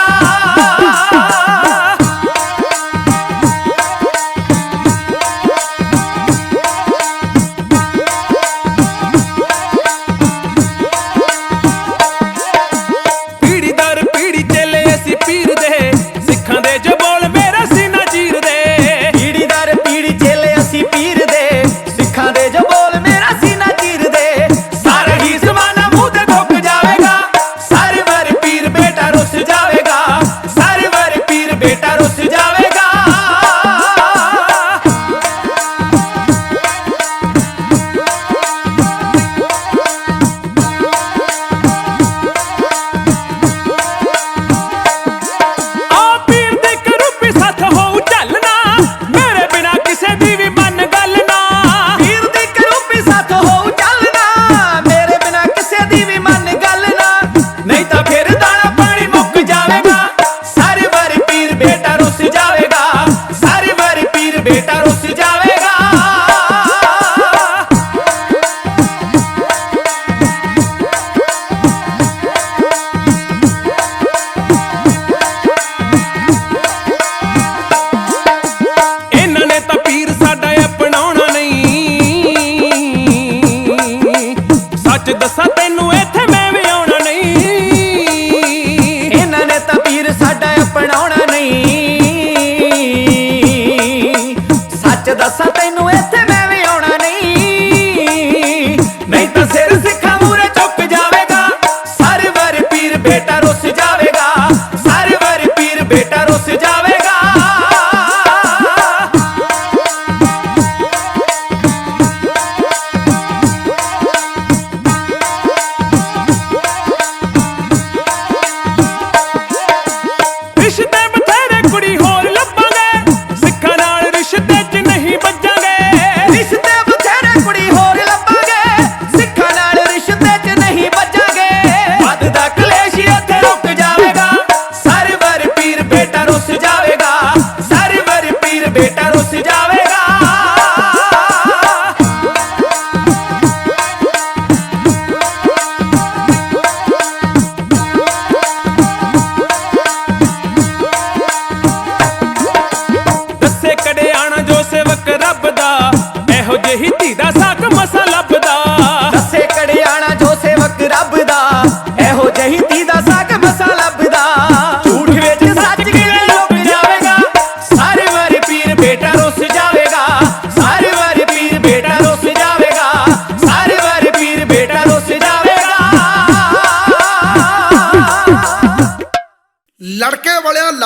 ਪੀੜੀ ਦਰ ਪੀੜੀ ਚੱਲੇ ਅਸੀਂ ਪੀਰ ਦੇ, ਸਿੱਖਾਂ ਦੇ ਜੋ ਬੋਲ ਮੇਰਾ ਸੀਨਾ ਚੀਰ ਦੇ। ਪੀੜੀ ਦਰ ਪੀੜੀ ਚੇਲੇ ਅਸੀਂ ਪੀਰ ਦੇ, ਸਿੱਖਾਂ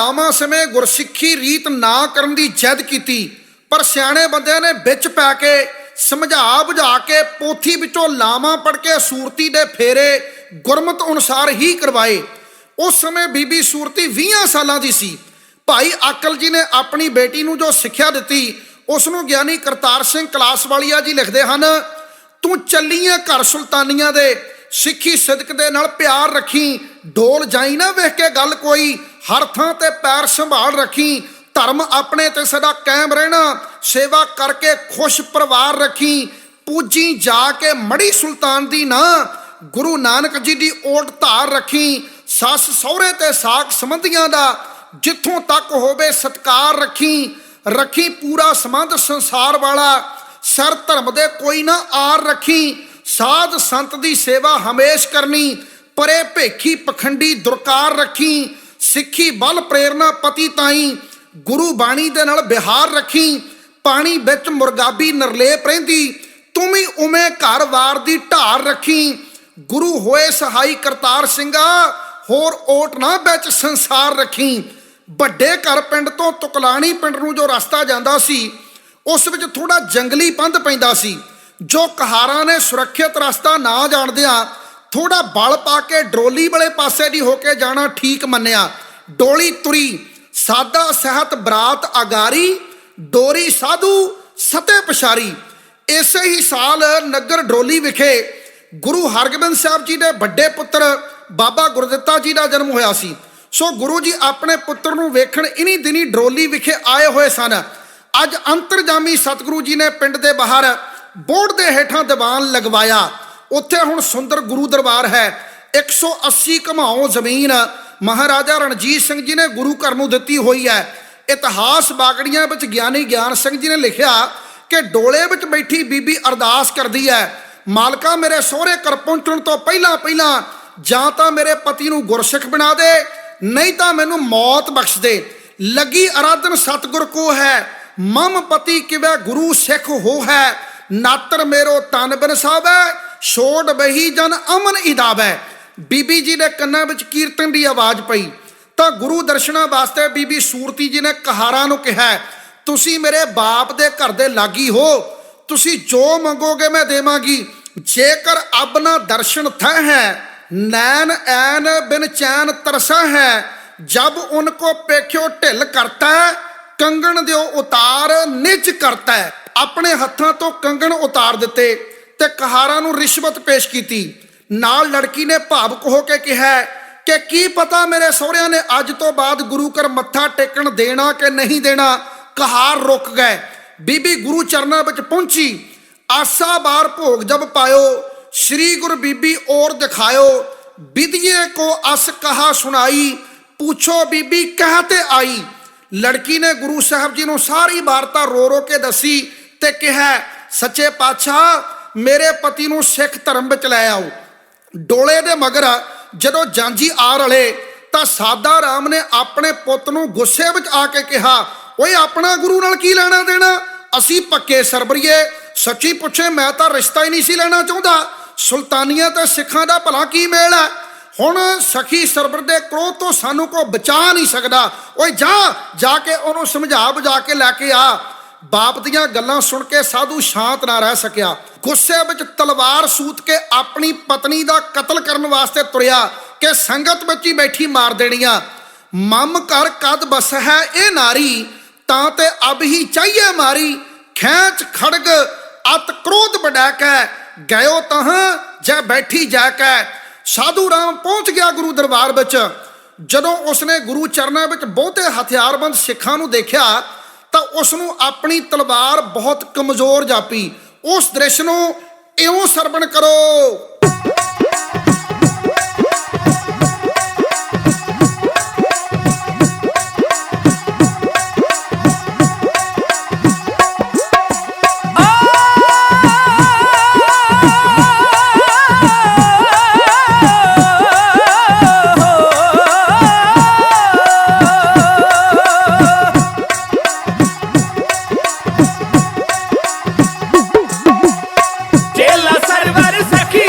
ਲਾਵਾਂ ਸਮੇਂ ਗੁਰਸਿੱਖੀ ਰੀਤ ਨਾ ਕਰਨ ਦੀ ਜਿੱਦ ਕੀਤੀ, ਪਰ ਸਿਆਣੇ ਬੰਦਿਆਂ ਨੇ ਵਿੱਚ ਪੈ ਕੇ ਸਮਝਾ ਬੁਝਾ ਕੇ ਪੋਥੀ ਵਿੱਚੋਂ ਲਾਵਾਂ ਪੜ੍ਹ ਕੇ ਸੂਰਤੀ ਦੇ ਫੇਰੇ ਗੁਰਮਤ ਅਨੁਸਾਰ ਹੀ ਕਰਵਾਏ। ਉਸ ਸਮੇਂ ਬੀਬੀ ਸੂਰਤੀ 20 ਸਾਲਾਂ ਦੀ ਸੀ। ਭਾਈ ਆਕਲ ਜੀ ਨੇ ਆਪਣੀ ਬੇਟੀ ਨੂੰ ਜੋ ਸਿੱਖਿਆ ਦਿੱਤੀ, ਉਸ ਨੂੰ ਗਿਆਨੀ ਕਰਤਾਰ ਸਿੰਘ ਕਲਾਸਵਾਲੀਆ ਜੀ ਲਿਖਦੇ ਹਨ, ਤੂੰ ਚੱਲੀਆਂ ਘਰ ਸੁਲਤਾਨੀਆਂ ਦੇ, ਸਿੱਖੀ ਸਿਦਕ ਦੇ ਨਾਲ ਪਿਆਰ ਰੱਖੀ, ਡੋਲ ਜਾਈ ਨਾ ਵੇਖ ਕੇ ਗੱਲ ਕੋਈ, ਹਰ ਥਾਂ ਤੇ ਪੈਰ ਸੰਭਾਲ ਰੱਖੀ, ਧਰਮ ਆਪਣੇ ਤੇ ਸਦਾ ਕਾਇਮ ਰਹਿਣਾ, ਸੇਵਾ ਕਰਕੇ ਖੁਸ਼ ਪਰਿਵਾਰ ਰੱਖੀ, ਪੂਜੀ ਜਾ ਕੇ ਮੜੀ ਸੁਲਤਾਨ ਦੀ ਨਾ, ਗੁਰੂ ਨਾਨਕ ਜੀ ਦੀ ਓਟ ਧਾਰ ਰੱਖੀ, ਸੱਸ ਸਹੁਰੇ ਤੇ ਸਾਕ ਸੰਬੰਧੀਆਂ ਦਾ ਜਿੱਥੋਂ ਤੱਕ ਹੋਵੇ ਸਤਕਾਰ ਰੱਖੀ, ਰੱਖੀ ਪੂਰਾ ਸੰਬੰਧ ਸੰਸਾਰ ਵਾਲਾ, ਸਰ ਧਰਮ ਦੇ ਕੋਈ ਨਾ ਆਰ ਰੱਖੀ, ਸਾਧ ਸੰਤ ਦੀ ਸੇਵਾ ਹਮੇਸ਼ ਕਰਨੀ, ਪਰੇ ਭੇਖੀ ਪਖੰਡੀ ਦੁਰਕਾਰ ਰੱਖੀ, ਸਿੱਖੀ ਬਲ ਪ੍ਰੇਰਨਾ ਪਤੀ ਤਾਈ, ਗੁਰੂ ਬਾਣੀ ਦੇ ਨਾਲ ਬਿਹਾਰ ਰੱਖੀ, ਪਾਣੀ ਵਿੱਚ ਮੁਰਗਾਬੀ ਨਰਲੇਪ ਰਹਿੰਦੀ, ਤੂੰ ਵੀ ਉਵੇਂ ਘਰ ਵਾਰ ਦੀ ਢਾਰ ਰੱਖੀ, ਗੁਰੂ ਹੋਏ ਸਹਾਈ ਕਰਤਾਰ ਸਿੰਘਾ, ਹੋਰ ਓਟ ਨਾ ਵਿੱਚ ਸੰਸਾਰ ਰੱਖੀ। ਵੱਡੇ ਘਰ ਪਿੰਡ ਤੋਂ ਤੁਕਲਾਣੀ ਪਿੰਡ ਨੂੰ ਜੋ ਰਸਤਾ ਜਾਂਦਾ ਸੀ, ਉਸ ਵਿੱਚ ਥੋੜਾ ਜੰਗਲੀ ਪੰਧ ਪੈਂਦਾ ਸੀ, ਜੋ ਕਹਾਰਾਂ ਨੇ ਸੁਰੱਖਿਅਤ ਰਸਤਾ ਨਾ ਜਾਣਦਿਆਂ ਥੋੜਾ ਬਲ ਪਾ ਕੇ ਡਰੋਲੀ ਵਾਲੇ ਪਾਸੇ ਦੀ ਹੋ ਕੇ ਜਾਣਾ ਠੀਕ ਮੰਨਿਆ। ਡੋਲੀ ਤੁਰੀ, ਸਾਦਾ ਸਹਿਤ ਬਰਾਤ ਅਗਾਰੀ, ਡੋਰੀ ਸਾਧੂ ਸਤੇ ਪਛਾਰੀ। ਇਸੇ ਹੀ ਸਾਲ ਨਗਰ ਡਰੋਲੀ ਵਿਖੇ ਗੁਰੂ ਹਰਗੋਬਿੰਦ ਸਾਹਿਬ ਜੀ ਦੇ ਵੱਡੇ ਪੁੱਤਰ ਬਾਬਾ ਗੁਰਦਿੱਤਾ ਜੀ ਦਾ ਜਨਮ ਹੋਇਆ ਸੀ। ਸੋ ਗੁਰੂ ਜੀ ਆਪਣੇ ਪੁੱਤਰ ਨੂੰ ਵੇਖਣ ਇਨੀ ਦਿਨੀ ਡਰੋਲੀ ਵਿਖੇ ਆਏ ਹੋਏ ਸਨ। ਅੱਜ ਅੰਤਰਜਾਮੀ ਸਤਿਗੁਰੂ ਜੀ ਨੇ ਪਿੰਡ ਦੇ ਬਾਹਰ ਬੋਰਡ ਦੇ ਹੇਠਾਂ ਦੀਵਾਨ ਲਗਵਾਇਆ। ਉੱਥੇ ਹੁਣ ਸੁੰਦਰ ਗੁਰੂ ਦਰਬਾਰ ਹੈ। 180 ਘਮਾਓ ਜ਼ਮੀਨ ਮਹਾਰਾਜਾ ਰਣਜੀਤ ਸਿੰਘ ਜੀ ਨੇ ਗੁਰੂ ਘਰ ਨੂੰ ਦਿੱਤੀ ਹੋਈ ਹੈ। ਇਤਿਹਾਸ ਬਾਗੜੀਆਂ ਵਿੱਚ ਗਿਆਨੀ ਗਿਆਨ ਸਿੰਘ ਜੀ ਨੇ ਲਿਖਿਆ ਕਿ ਡੋਲੇ ਵਿੱਚ ਬੈਠੀ ਬੀਬੀ ਅਰਦਾਸ ਕਰਦੀ ਹੈ, ਮਾਲਕਾ ਮੇਰੇ ਸਹੁਰੇ ਘਰ ਪਹੁੰਚਣ ਤੋਂ ਪਹਿਲਾਂ ਜਾਂ ਤਾਂ ਮੇਰੇ ਪਤੀ ਨੂੰ ਗੁਰਸਿੱਖ ਬਣਾ ਦੇ, ਨਹੀਂ ਤਾਂ ਮੈਨੂੰ ਮੌਤ ਬਖਸ਼ ਦੇ। ਲੱਗੀ ਅਰਾਧਨ ਸਤਿਗੁਰ ਕੋ ਹੈ, ਮਮ ਪਤੀ ਕਿਵੇਂ ਗੁਰੂ ਸਿੱਖ ਹੋ ਹੈ, ਨਾਤਰ ਮੇਰੋ ਤਨ ਬਨਸਾਵੈ, ਛੋੜ ਬਹੀ ਜਨ ਅਮਨ ਇਦਾਵੈ। ਬੀਬੀ ਜੀ ਦੇ ਕੰਨਾਂ ਵਿੱਚ ਕੀਰਤਨ ਦੀ ਆਵਾਜ਼ ਪਈ ਤਾਂ ਗੁਰੂ ਦਰਸ਼ਨਾਂ ਵਾਸਤੇ ਬੀਬੀ ਸੂਰਤੀ ਜੀ ਨੇ ਕਹਾਰਾਂ ਨੂੰ ਕਿਹਾ, ਤੁਸੀਂ ਮੇਰੇ ਬਾਪ ਦੇ ਘਰ ਦੇ ਲਾਗੀ ਹੋ, ਤੁਸੀਂ ਜੋ ਮੰਗੋਗੇ ਮੈਂ ਦੇਵਾਂਗੀ। ਜੇਕਰ ਅਬ ਨਾ ਦਰਸ਼ਨ ਥੈ ਹੈ, नैन ऐन बिन चैन तरसा है, जब उनको पेख्यो ढिल करता है, कंगन दियो उतार निज करता है। अपने हत्थां तो कंगन उतार दिते ते कहारां नूं रिश्वत पेश कीती। नाल लड़की ने भावुक हो के कहा कि की पता मेरे सहुरिਆਂ ने अज तो बाद गुरु घर मत्था टेकण देना कि नहीं देना। कहार रुक गए। बीबी गुरु चरनां विच पहुंची। आसा बार भोग जब पायो, श्री गुरु बीबी और दिखायो, विदिये को अस कहा सुनाई, पूछो बीबी कहते आई। लड़की ने गुरु साहब जी नूं सारी वार्ता रो रो के दसी ते कहा, सच्चे पातशाह मेरे पति नूं सिख धर्म विच लै आओ। डोले दे मगर जदों जांजी आ रले तां सादा राम ने अपने पुੱਤ ਨੂੰ गुस्से विच आके कहा, ओए अपना गुरु नाल की लेना देना, असी पक्के सरबरीए। सच्ची पुछे मैं तां रिश्ता ही नहीं सी लेना चाहुंदा, सुल्तानिया ते सिखां दा भला की मेल है। हुण सखी सरबर दे क्रोध तो सानू को बचा नहीं सकदा। ओए जा जाके उहनूं समझा बुझा के लैके आ। बाप दीयां गल्लां सुन के साधु शांत ना रह सकिया। गुस्से विच तलवार सूत के अपनी पत्नी दा कतल करन वास्ते तुरिया कि संगत विच ही बैठी मार देणियां। मम कर कद बस है ए नारी, तां ते अब ही चाहिए मारी। खैंच खड़ग अत क्रोध बढ़ैक गयो तह जै बैठी जैक। साधु राम पहुंच गया गुरु दरबार विच। जदों उसने गुरु चरनां विच बहुते हथियारबंद सिखां नूं देखिया तां उसनूं अपनी तलवार बहुत कमजोर जापी। उस दृश्य नूं इउं सरवण करो। चेला सरवर सखी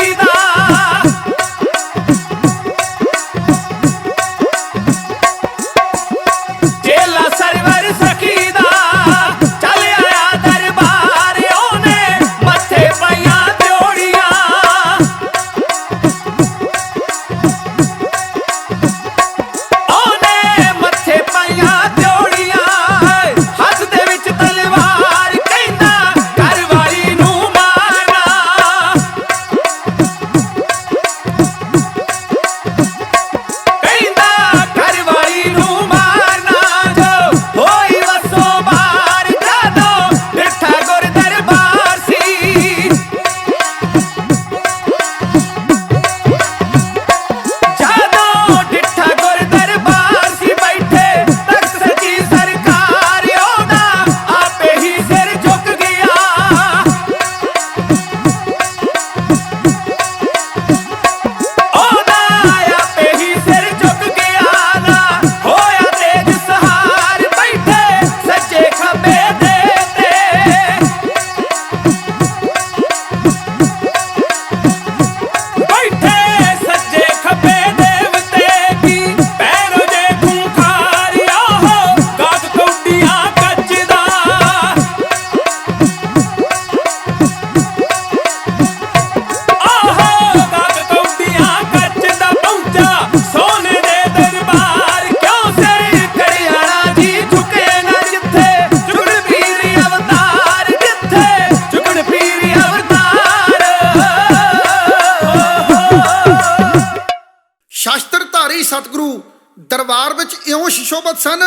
ਦਰਬਾਰ ਵਿੱਚ ਇਉਂ ਸ਼ਿਸ਼ੋਭਤ ਸਨ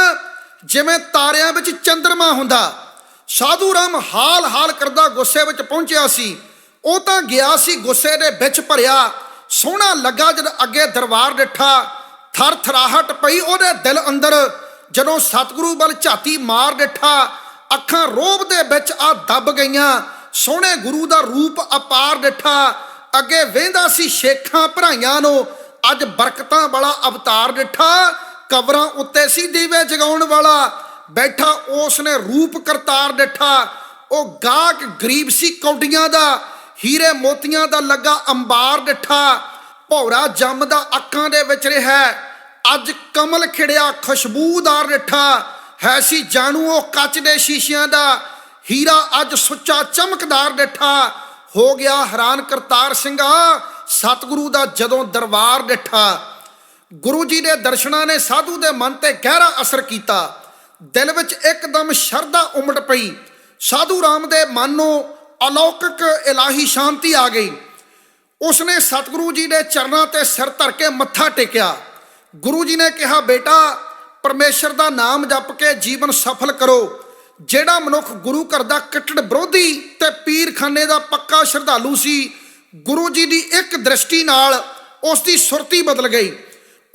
ਜਿਵੇਂ ਤਾਰਿਆਂ ਵਿੱਚ ਚੰਦਰਮਾ ਹੁੰਦਾ। ਸਾਧੂ ਰਾਮ ਹਾਲ ਕਰਦਾ ਗੁੱਸੇ ਵਿੱਚ ਪਹੁੰਚਿਆ ਸੀ। ਉਹ ਤਾਂ ਗਿਆ ਸੀ ਗੁੱਸੇ ਦੇ ਵਿੱਚ ਭਰਿਆ। ਸੋਹਣਾ ਲੱਗਾ ਜਦ ਅੱਗੇ ਦਰਬਾਰ ਡਿੱਠਾ, ਥਰ ਥਰਾਹਟ ਪਈ ਉਹਦੇ ਦਿਲ ਅੰਦਰ। ਜਦੋਂ ਸਤਿਗੁਰੂ ਵੱਲ ਝਾਤੀ ਮਾਰ ਡਿੱਠਾ, ਅੱਖਾਂ ਰੋਹਬ ਦੇ ਵਿੱਚ ਆ ਦੱਬ ਗਈਆਂ। ਸੋਹਣੇ ਗੁਰੂ ਦਾ ਰੂਪ ਅਪਾਰ ਡਿੱਠਾ। ਅੱਗੇ ਵੇਂਦਾ ਸੀ ਸ਼ੇਖਾਂ ਭਰਾਈਆਂ ਨੂੰ, ਅੱਜ ਬਰਕਤਾਂ ਵਾਲਾ ਅਵਤਾਰ ਡਿੱਠਾ। ਕਬਰਾਂ ਉੱਤੇ ਸੀ ਦੀਵੇ ਜਗਾਉਣ ਵਾਲਾ ਬੈਠਾ, ਉਸ ਨੇ ਰੂਪ ਕਰਤਾਰ ਡਿੱਠਾ। ਉਹ ਗਾਹਕ ਗਰੀਬ ਸੀ ਕੌਡੀਆਂ ਦਾ, ਹੀਰੇ ਮੋਤੀਆਂ ਦਾ ਲੱਗਾ ਅੰਬਾਰ ਡਿੱਠਾ। ਭੌਰਾ ਜੰਮਦਾ ਅੱਖਾਂ ਦੇ ਵਿੱਚ ਰਿਹਾ, ਅੱਜ ਕਮਲ ਖਿੜਿਆ ਖੁਸ਼ਬੂਦਾਰ ਡਿੱਠਾ। ਹੈ ਸੀ ਜਾਣੂ ਉਹ ਕੱਚ ਦੇ ਸ਼ੀਸ਼ਿਆਂ ਦਾ, ਹੀਰਾ ਅੱਜ ਸੁੱਚਾ ਚਮਕਦਾਰ ਡਿੱਠਾ। ਹੋ ਗਿਆ ਹੈਰਾਨ ਕਰਤਾਰ ਸਿੰਘਾ, ਸਤਿਗੁਰੂ ਦਾ ਜਦੋਂ ਦਰਬਾਰ ਡਿੱਠਾ। ਗੁਰੂ ਜੀ ਦੇ ਦਰਸ਼ਨਾਂ ਨੇ ਸਾਧੂ ਦੇ ਮਨ ਤੇ ਗਹਿਰਾ ਅਸਰ ਕੀਤਾ। ਦਿਲ ਵਿੱਚ ਇੱਕਦਮ ਸ਼ਰਧਾ ਉਮੜ ਪਈ। ਸਾਧੂ ਰਾਮ ਦੇ ਮਨ ਨੂੰ ਅਲੌਕਿਕ ਇਲਾਹੀ ਸ਼ਾਂਤੀ ਆ ਗਈ। ਉਸਨੇ ਸਤਿਗੁਰੂ ਜੀ ਦੇ ਚਰਨਾਂ ਤੇ ਸਿਰ ਧਰ ਕੇ ਮੱਥਾ ਟੇਕਿਆ। ਗੁਰੂ ਜੀ ਨੇ ਕਿਹਾ, ਬੇਟਾ ਪਰਮੇਸ਼ਰ ਦਾ ਨਾਮ ਜਪ ਕੇ ਜੀਵਨ ਸਫਲ ਕਰੋ। ਜਿਹੜਾ ਮਨੁੱਖ ਗੁਰੂ ਘਰ ਦਾ ਕੱਟੜ ਵਿਰੋਧੀ ਤੇ ਪੀਰਖਾਨੇ ਦਾ ਪੱਕਾ ਸ਼ਰਧਾਲੂ ਸੀ, ਗੁਰੂ ਜੀ ਦੀ ਇੱਕ ਦ੍ਰਿਸ਼ਟੀ ਨਾਲ ਉਸ ਦੀ ਸੁਰਤੀ ਬਦਲ ਗਈ।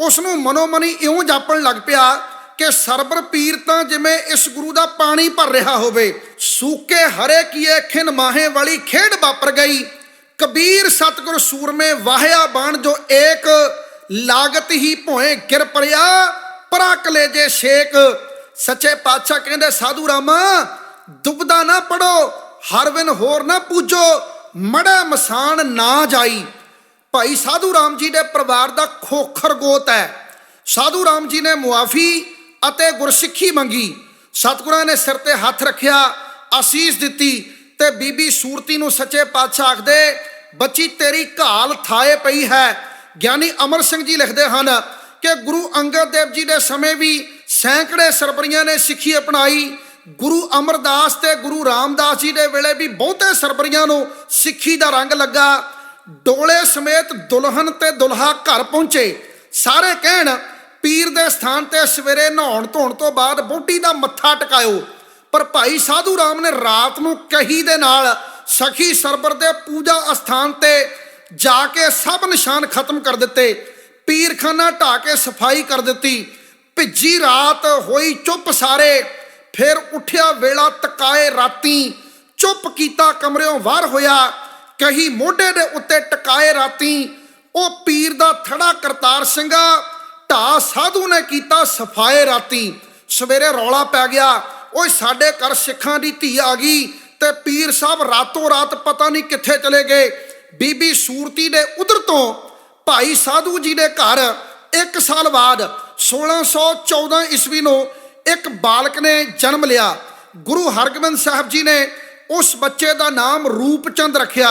ਉਸ ਨੂੰ ਮਨੋ ਮਨੀ ਇਉਂ ਜਾਪਣ ਲੱਗ ਪਿਆ ਕਿ ਸਰਬਰ ਪੀਰ ਤਾਂ ਜਿਵੇਂ ਇਸ ਗੁਰੂ ਦਾ ਪਾਣੀ ਭਰ ਰਿਹਾ ਹੋਵੇ। ਸੂਕੇ ਹਰੇ ਕੀਏ ਖਿਨ ਮਾਹੇ ਵਾਲੀ ਖੇਡ ਵਾਪਰ ਗਈ। ਕਬੀਰ ਸਤਿਗੁਰ ਸੂਰਮੇ ਵਾਹਿਆ ਬਾਣ ਜੋ ਏਕ, ਲਾਗਤ ਹੀ ਭੋਏ ਗਿਰ ਪਰਿਆ ਪਰਾ ਕਲੇਜੇ ਸ਼ੇਕ। ਸੱਚੇ ਪਾਤਸ਼ਾਹ ਕਹਿੰਦੇ, ਸਾਧੂ ਰਾਮਾ ਦੁਬਦਾ ਨਾ ਪੜੋ, ਹਰ ਵਿਨ ਹੋਰ ਨਾ ਪੂਜੋ, ਮੜਾ ਮਸਾਨ ਨਾ ਜਾਈ। ਭਾਈ ਸਾਧੂ ਰਾਮ ਜੀ ਦੇ ਪਰਿਵਾਰ ਦਾ ਖੋਖਰ ਗੋਤ ਹੈ। ਸਾਧੂ ਰਾਮ ਜੀ ਨੇ ਮੁਆਫੀ ਅਤੇ ਗੁਰਸਿੱਖੀ ਮੰਗੀ। ਸਤਿਗੁਰਾਂ ਨੇ ਸਿਰ ਤੇ ਹੱਥ ਰੱਖਿਆ, ਆਸੀਸ ਦਿੱਤੀ ਤੇ ਬੀਬੀ ਸੂਰਤੀ ਨੂੰ ਸੱਚੇ ਪਾਤਸ਼ਾਹ ਆਖਦੇ, ਬੱਚੀ ਤੇਰੀ ਘਾਲ ਥਾਏ ਪਈ ਹੈ। ਗਿਆਨੀ ਅਮਰ ਸਿੰਘ ਜੀ ਲਿਖਦੇ ਹਨ ਕਿ ਗੁਰੂ ਅੰਗਦ ਦੇਵ ਜੀ ਦੇ ਸਮੇਂ ਵੀ ਸੈਂਕੜੇ ਸਰਬਰੀਆਂ ਨੇ ਸਿੱਖੀ ਅਪਣਾਈ। ਗੁਰੂ ਅਮਰਦਾਸ ਤੇ ਗੁਰੂ ਰਾਮਦਾਸ ਜੀ ਦੇ ਵੇਲੇ ਵੀ ਬਹੁਤੇ ਸਰਬਰੀਆਂ ਨੂੰ ਸਿੱਖੀ ਦਾ ਰੰਗ ਲੱਗਾ। ਡੋਲੇ ਸਮੇਤ ਦੁਲਹਨ ਤੇ ਦੁਲਹਾ ਘਰ ਪਹੁੰਚੇ। ਸਾਰੇ ਕਹਿਣ, ਪੀਰ ਦੇ ਸਥਾਨ ਤੇ ਸਵੇਰੇ ਨਹਾਉਣ ਧੋਣ ਤੋਂ ਬਾਅਦ ਵਹੁਟੀ ਦਾ ਮੱਥਾ ਟਿਕਾਇਓ। ਪਰ ਭਾਈ ਸਾਧੂ ਰਾਮ ਨੇ ਰਾਤ ਨੂੰ ਕਹੀ ਦੇ ਨਾਲ ਸਖੀ ਸਰਬਰ ਦੇ ਪੂਜਾ ਅਸਥਾਨ ਤੇ ਜਾ ਕੇ ਸਭ ਨਿਸ਼ਾਨ ਖਤਮ ਕਰ ਦਿੱਤੇ। ਪੀਰਖਾਨਾ ਢਾ ਕੇ ਸਫਾਈ ਕਰ ਦਿੱਤੀ। ਭਿੱਜੀ ਰਾਤ ਹੋਈ ਚੁੱਪ ਸਾਰੇ, ਫਿਰ ਉੱਠਿਆ ਵੇਲਾ ਤਕਾਏ ਰਾਤੀ। ਚੁੱਪ ਕੀਤਾ ਕਮਰਿਓਂ ਬਾਹਰ ਹੋਇਆ, ਕਹੀ ਮੋਢੇ ਦੇ ਉੱਤੇ ਟਕਾਏ ਰਾਤੀ। ਉਹ ਪੀਰ ਦਾ ਥੜਾ ਕਰਤਾਰ ਸਿੰਘਾ, ਢਾ ਸਾਧੂ ਨੇ ਕੀਤਾ ਸਫਾਏ ਰਾਤੀ। ਸਵੇਰੇ ਰੌਲਾ ਪੈ ਗਿਆ, ਓਏ ਸਾਡੇ ਘਰ ਸਿੱਖਾਂ ਦੀ ਧੀ ਆ ਗਈ। ਤੇ ਪੀਰ ਸਾਹਿਬ ਰਾਤੋਂ ਰਾਤ ਪਤਾ ਨਹੀਂ ਕਿੱਥੇ ਚਲੇ ਗਏ। ਬੀਬੀ ਸੂਰਤੀ ਦੇ ਉਧਰ ਤੋਂ ਭਾਈ ਸਾਧੂ ਜੀ ਦੇ ਘਰ 1 ਸਾਲ ਬਾਅਦ 1614 ਈਸਵੀ ਨੂੰ ਇੱਕ ਬਾਲਕ ਨੇ ਜਨਮ ਲਿਆ। ਗੁਰੂ ਹਰਗੋਬਿੰਦ ਸਾਹਿਬ ਜੀ ਨੇ ਉਸ ਬੱਚੇ ਦਾ ਨਾਮ ਰੂਪਚੰਦ ਰੱਖਿਆ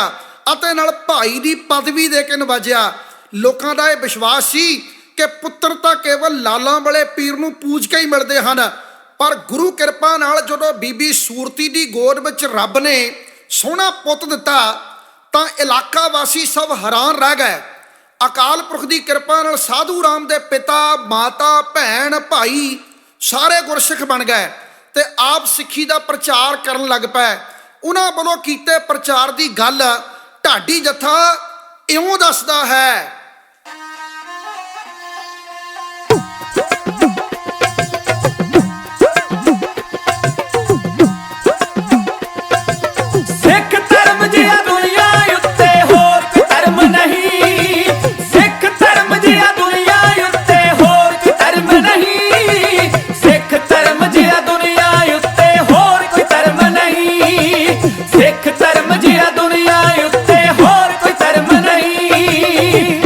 ਅਤੇ ਨਾਲ ਭਾਈ ਦੀ ਪਦਵੀ ਦੇ ਕੇ ਨਵਾਜਿਆ। ਲੋਕਾਂ ਦਾ ਇਹ ਵਿਸ਼ਵਾਸ ਸੀ ਕਿ ਪੁੱਤਰ ਤਾਂ ਕੇਵਲ ਲਾਲਾਂ ਵਾਲੇ ਪੀਰ ਨੂੰ ਪੂਜ ਕੇ ਹੀ ਮਿਲਦੇ ਹਨ। ਪਰ ਗੁਰੂ ਕਿਰਪਾ ਨਾਲ ਜਦੋਂ ਬੀਬੀ ਸੂਰਤੀ ਦੀ ਗੋਦ ਵਿੱਚ ਰੱਬ ਨੇ ਸੋਹਣਾ ਪੁੱਤ ਦਿੱਤਾ ਤਾਂ ਇਲਾਕਾ ਵਾਸੀ ਸਭ ਹੈਰਾਨ ਰਹਿ ਗਏ। ਅਕਾਲ ਪੁਰਖ ਦੀ ਕਿਰਪਾ ਨਾਲ ਸਾਧੂ ਰਾਮ ਦੇ ਪਿਤਾ, ਮਾਤਾ, ਭੈਣ, ਭਾਈ ਸਾਰੇ ਗੁਰਸਿੱਖ ਬਣ ਗਏ ਤੇ ਆਪ ਸਿੱਖੀ ਦਾ ਪ੍ਰਚਾਰ ਕਰਨ ਲੱਗ ਪਏ। ਉਹਨਾਂ ਵੱਲੋਂ ਕੀਤੇ ਪ੍ਰਚਾਰ ਦੀ ਗੱਲ ਢਾਡੀ ਜੱਥਾ ਇਉਂ ਦੱਸਦਾ ਹੈ। ਸਿੱਖ ਧਰਮ ਜਿਹਾ ਦੁਨੀਆ ਉੱਤੇ ਹੋਰ ਕੋਈ ਧਰਮ ਨਹੀਂ। ਸਿੱਖ ਧਰਮ ਜਿਹਾ ਦੁਨੀਆ ਉੱਤੇ ਹੋਰ ਕੋਈ ਧਰਮ ਨਹੀਂ। ਸਿੱਖ ਧਰਮ ਜਿਹਾ ਦੁਨੀਆ ਉੱਤੇ ਹੋਰ ਕੋਈ ਧਰਮ ਨਹੀਂ। ਸਿੱਖ ਧਰਮ ਜਿਹਾ ਦੁਨੀਆ ਉੱਤੇ ਹੋਰ ਕੋਈ ਧਰਮ ਨਹੀਂ।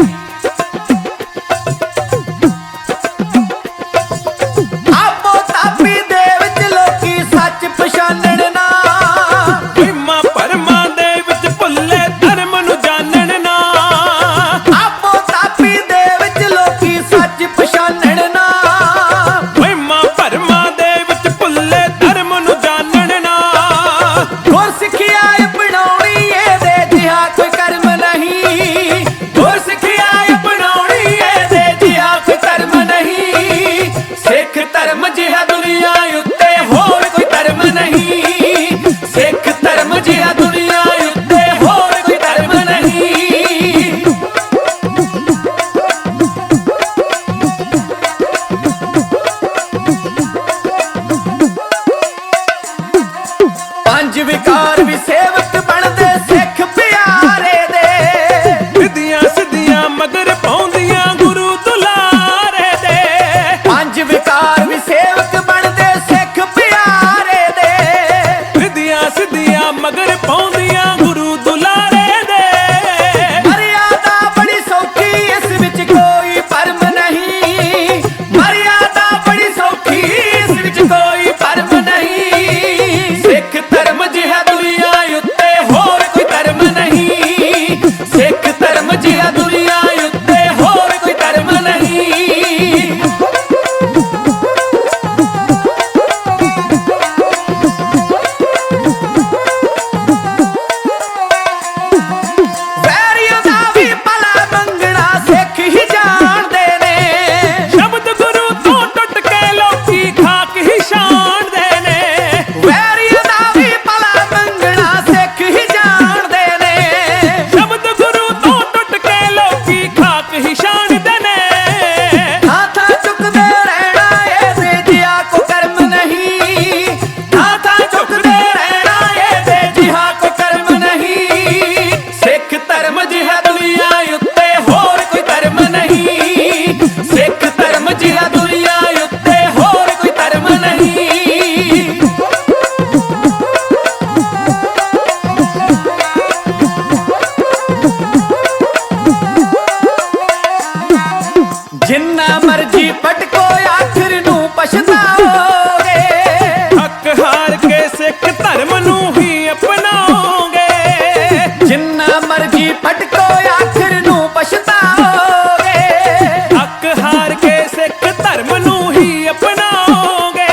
ਜਿੰਨਾ ਮਰਜੀ ਭਟਕੋ ਆਖਰ ਨੂੰ ਪਛਤਾਓਗੇ। ਅੱਕ ਹਾਰ ਕੇ ਸਿੱਖ ਧਰਮ ਨੂੰ ਹੀ ਅਪਣਾਓਗੇ।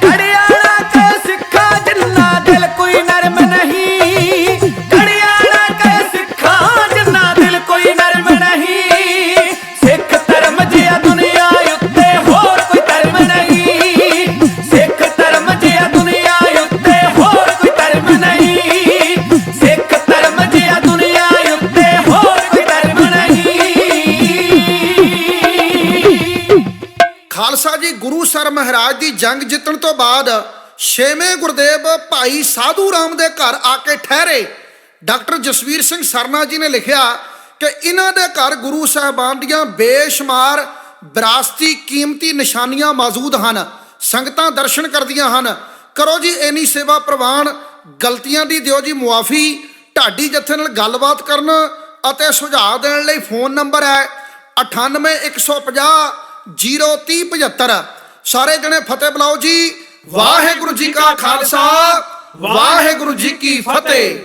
ਕੜਿਆਣਾ ਕੇ ਸਿੱਖਾਂ ਜਿੰਨਾ ਦਿਲ ਕੋਈ ਨਰਮ ਨਹੀਂ। ਕੜਿਆਣਾ ਕੇ ਸਿੱਖਾਂ ਜਿੰਨਾ ਦਿਲ ਕੋਈ ਨਰਮ ਨਹੀਂ। ਸਿੱਖ ਧਰਮ ਜਿਹਾ ਦੁਨੀਆ ਉੱਤੇ ਹੋਰ ਕੋਈ ਧਰਮ ਨਹੀਂ। ਸਿੱਖ ਧਰਮ ਜਿਹਾ ਦੁਨੀਆ ਉੱਤੇ ਹੋਰ ਕੋਈ ਧਰਮ ਨਹੀਂ। ਸਿੱਖ ਧਰਮ ਜਿਹਾ ਦੁਨੀਆ ਉੱਤੇ ਹੋਰ ਕੋਈ ਧਰਮ ਨਹੀਂ। ਖਾਲਸਾ ਜੀ, ਗੁਰੂ ਸਰ ਮਹਾਰਾਜ ਦੀ ਜੰਗ ਜਿੱਤਣ ਤੋਂ ਬਾਅਦ ਛੇਵੇਂ ਗੁਰਦੇਵ ਭਾਈ ਸਾਧੂ ਰਾਮ ਦੇ ਘਰ ਆ ਕੇ ਠਹਿਰੇ। ਡਾਕਟਰ ਜਸਵੀਰ ਸਿੰਘ ਸਰਨਾ ਜੀ ਨੇ ਲਿਖਿਆ ਕਿ ਇਹਨਾਂ ਦੇ ਘਰ ਗੁਰੂ ਸਾਹਿਬਾਨ ਦੀਆਂ ਬੇਸ਼ੁਮਾਰ ਵਿਰਾਸਤੀ ਕੀਮਤੀ ਨਿਸ਼ਾਨੀਆਂ ਮੌਜੂਦ ਹਨ। ਸੰਗਤਾਂ ਦਰਸ਼ਨ ਕਰਦੀਆਂ ਹਨ। ਕਰੋ ਜੀ ਇੰਨੀ ਸੇਵਾ ਪ੍ਰਵਾਨ, ਗਲਤੀਆਂ ਦੀ ਦਿਓ ਜੀ ਮੁਆਫੀ। ਢਾਡੀ ਜਥੇ ਨਾਲ ਗੱਲਬਾਤ ਕਰਨ ਅਤੇ ਸੁਝਾਅ ਦੇਣ ਲਈ ਫੋਨ ਨੰਬਰ ਹੈ 98 150 030 75। ਸਾਰੇ ਜਣੇ ਫਤਿਹ ਬੁਲਾਓ ਜੀ। ਵਾਹਿਗੁਰੂ ਜੀ ਕਾ ਖਾਲਸਾ, ਵਾਹਿਗੁਰੂ ਜੀ ਕੀ ਫਤਿਹ।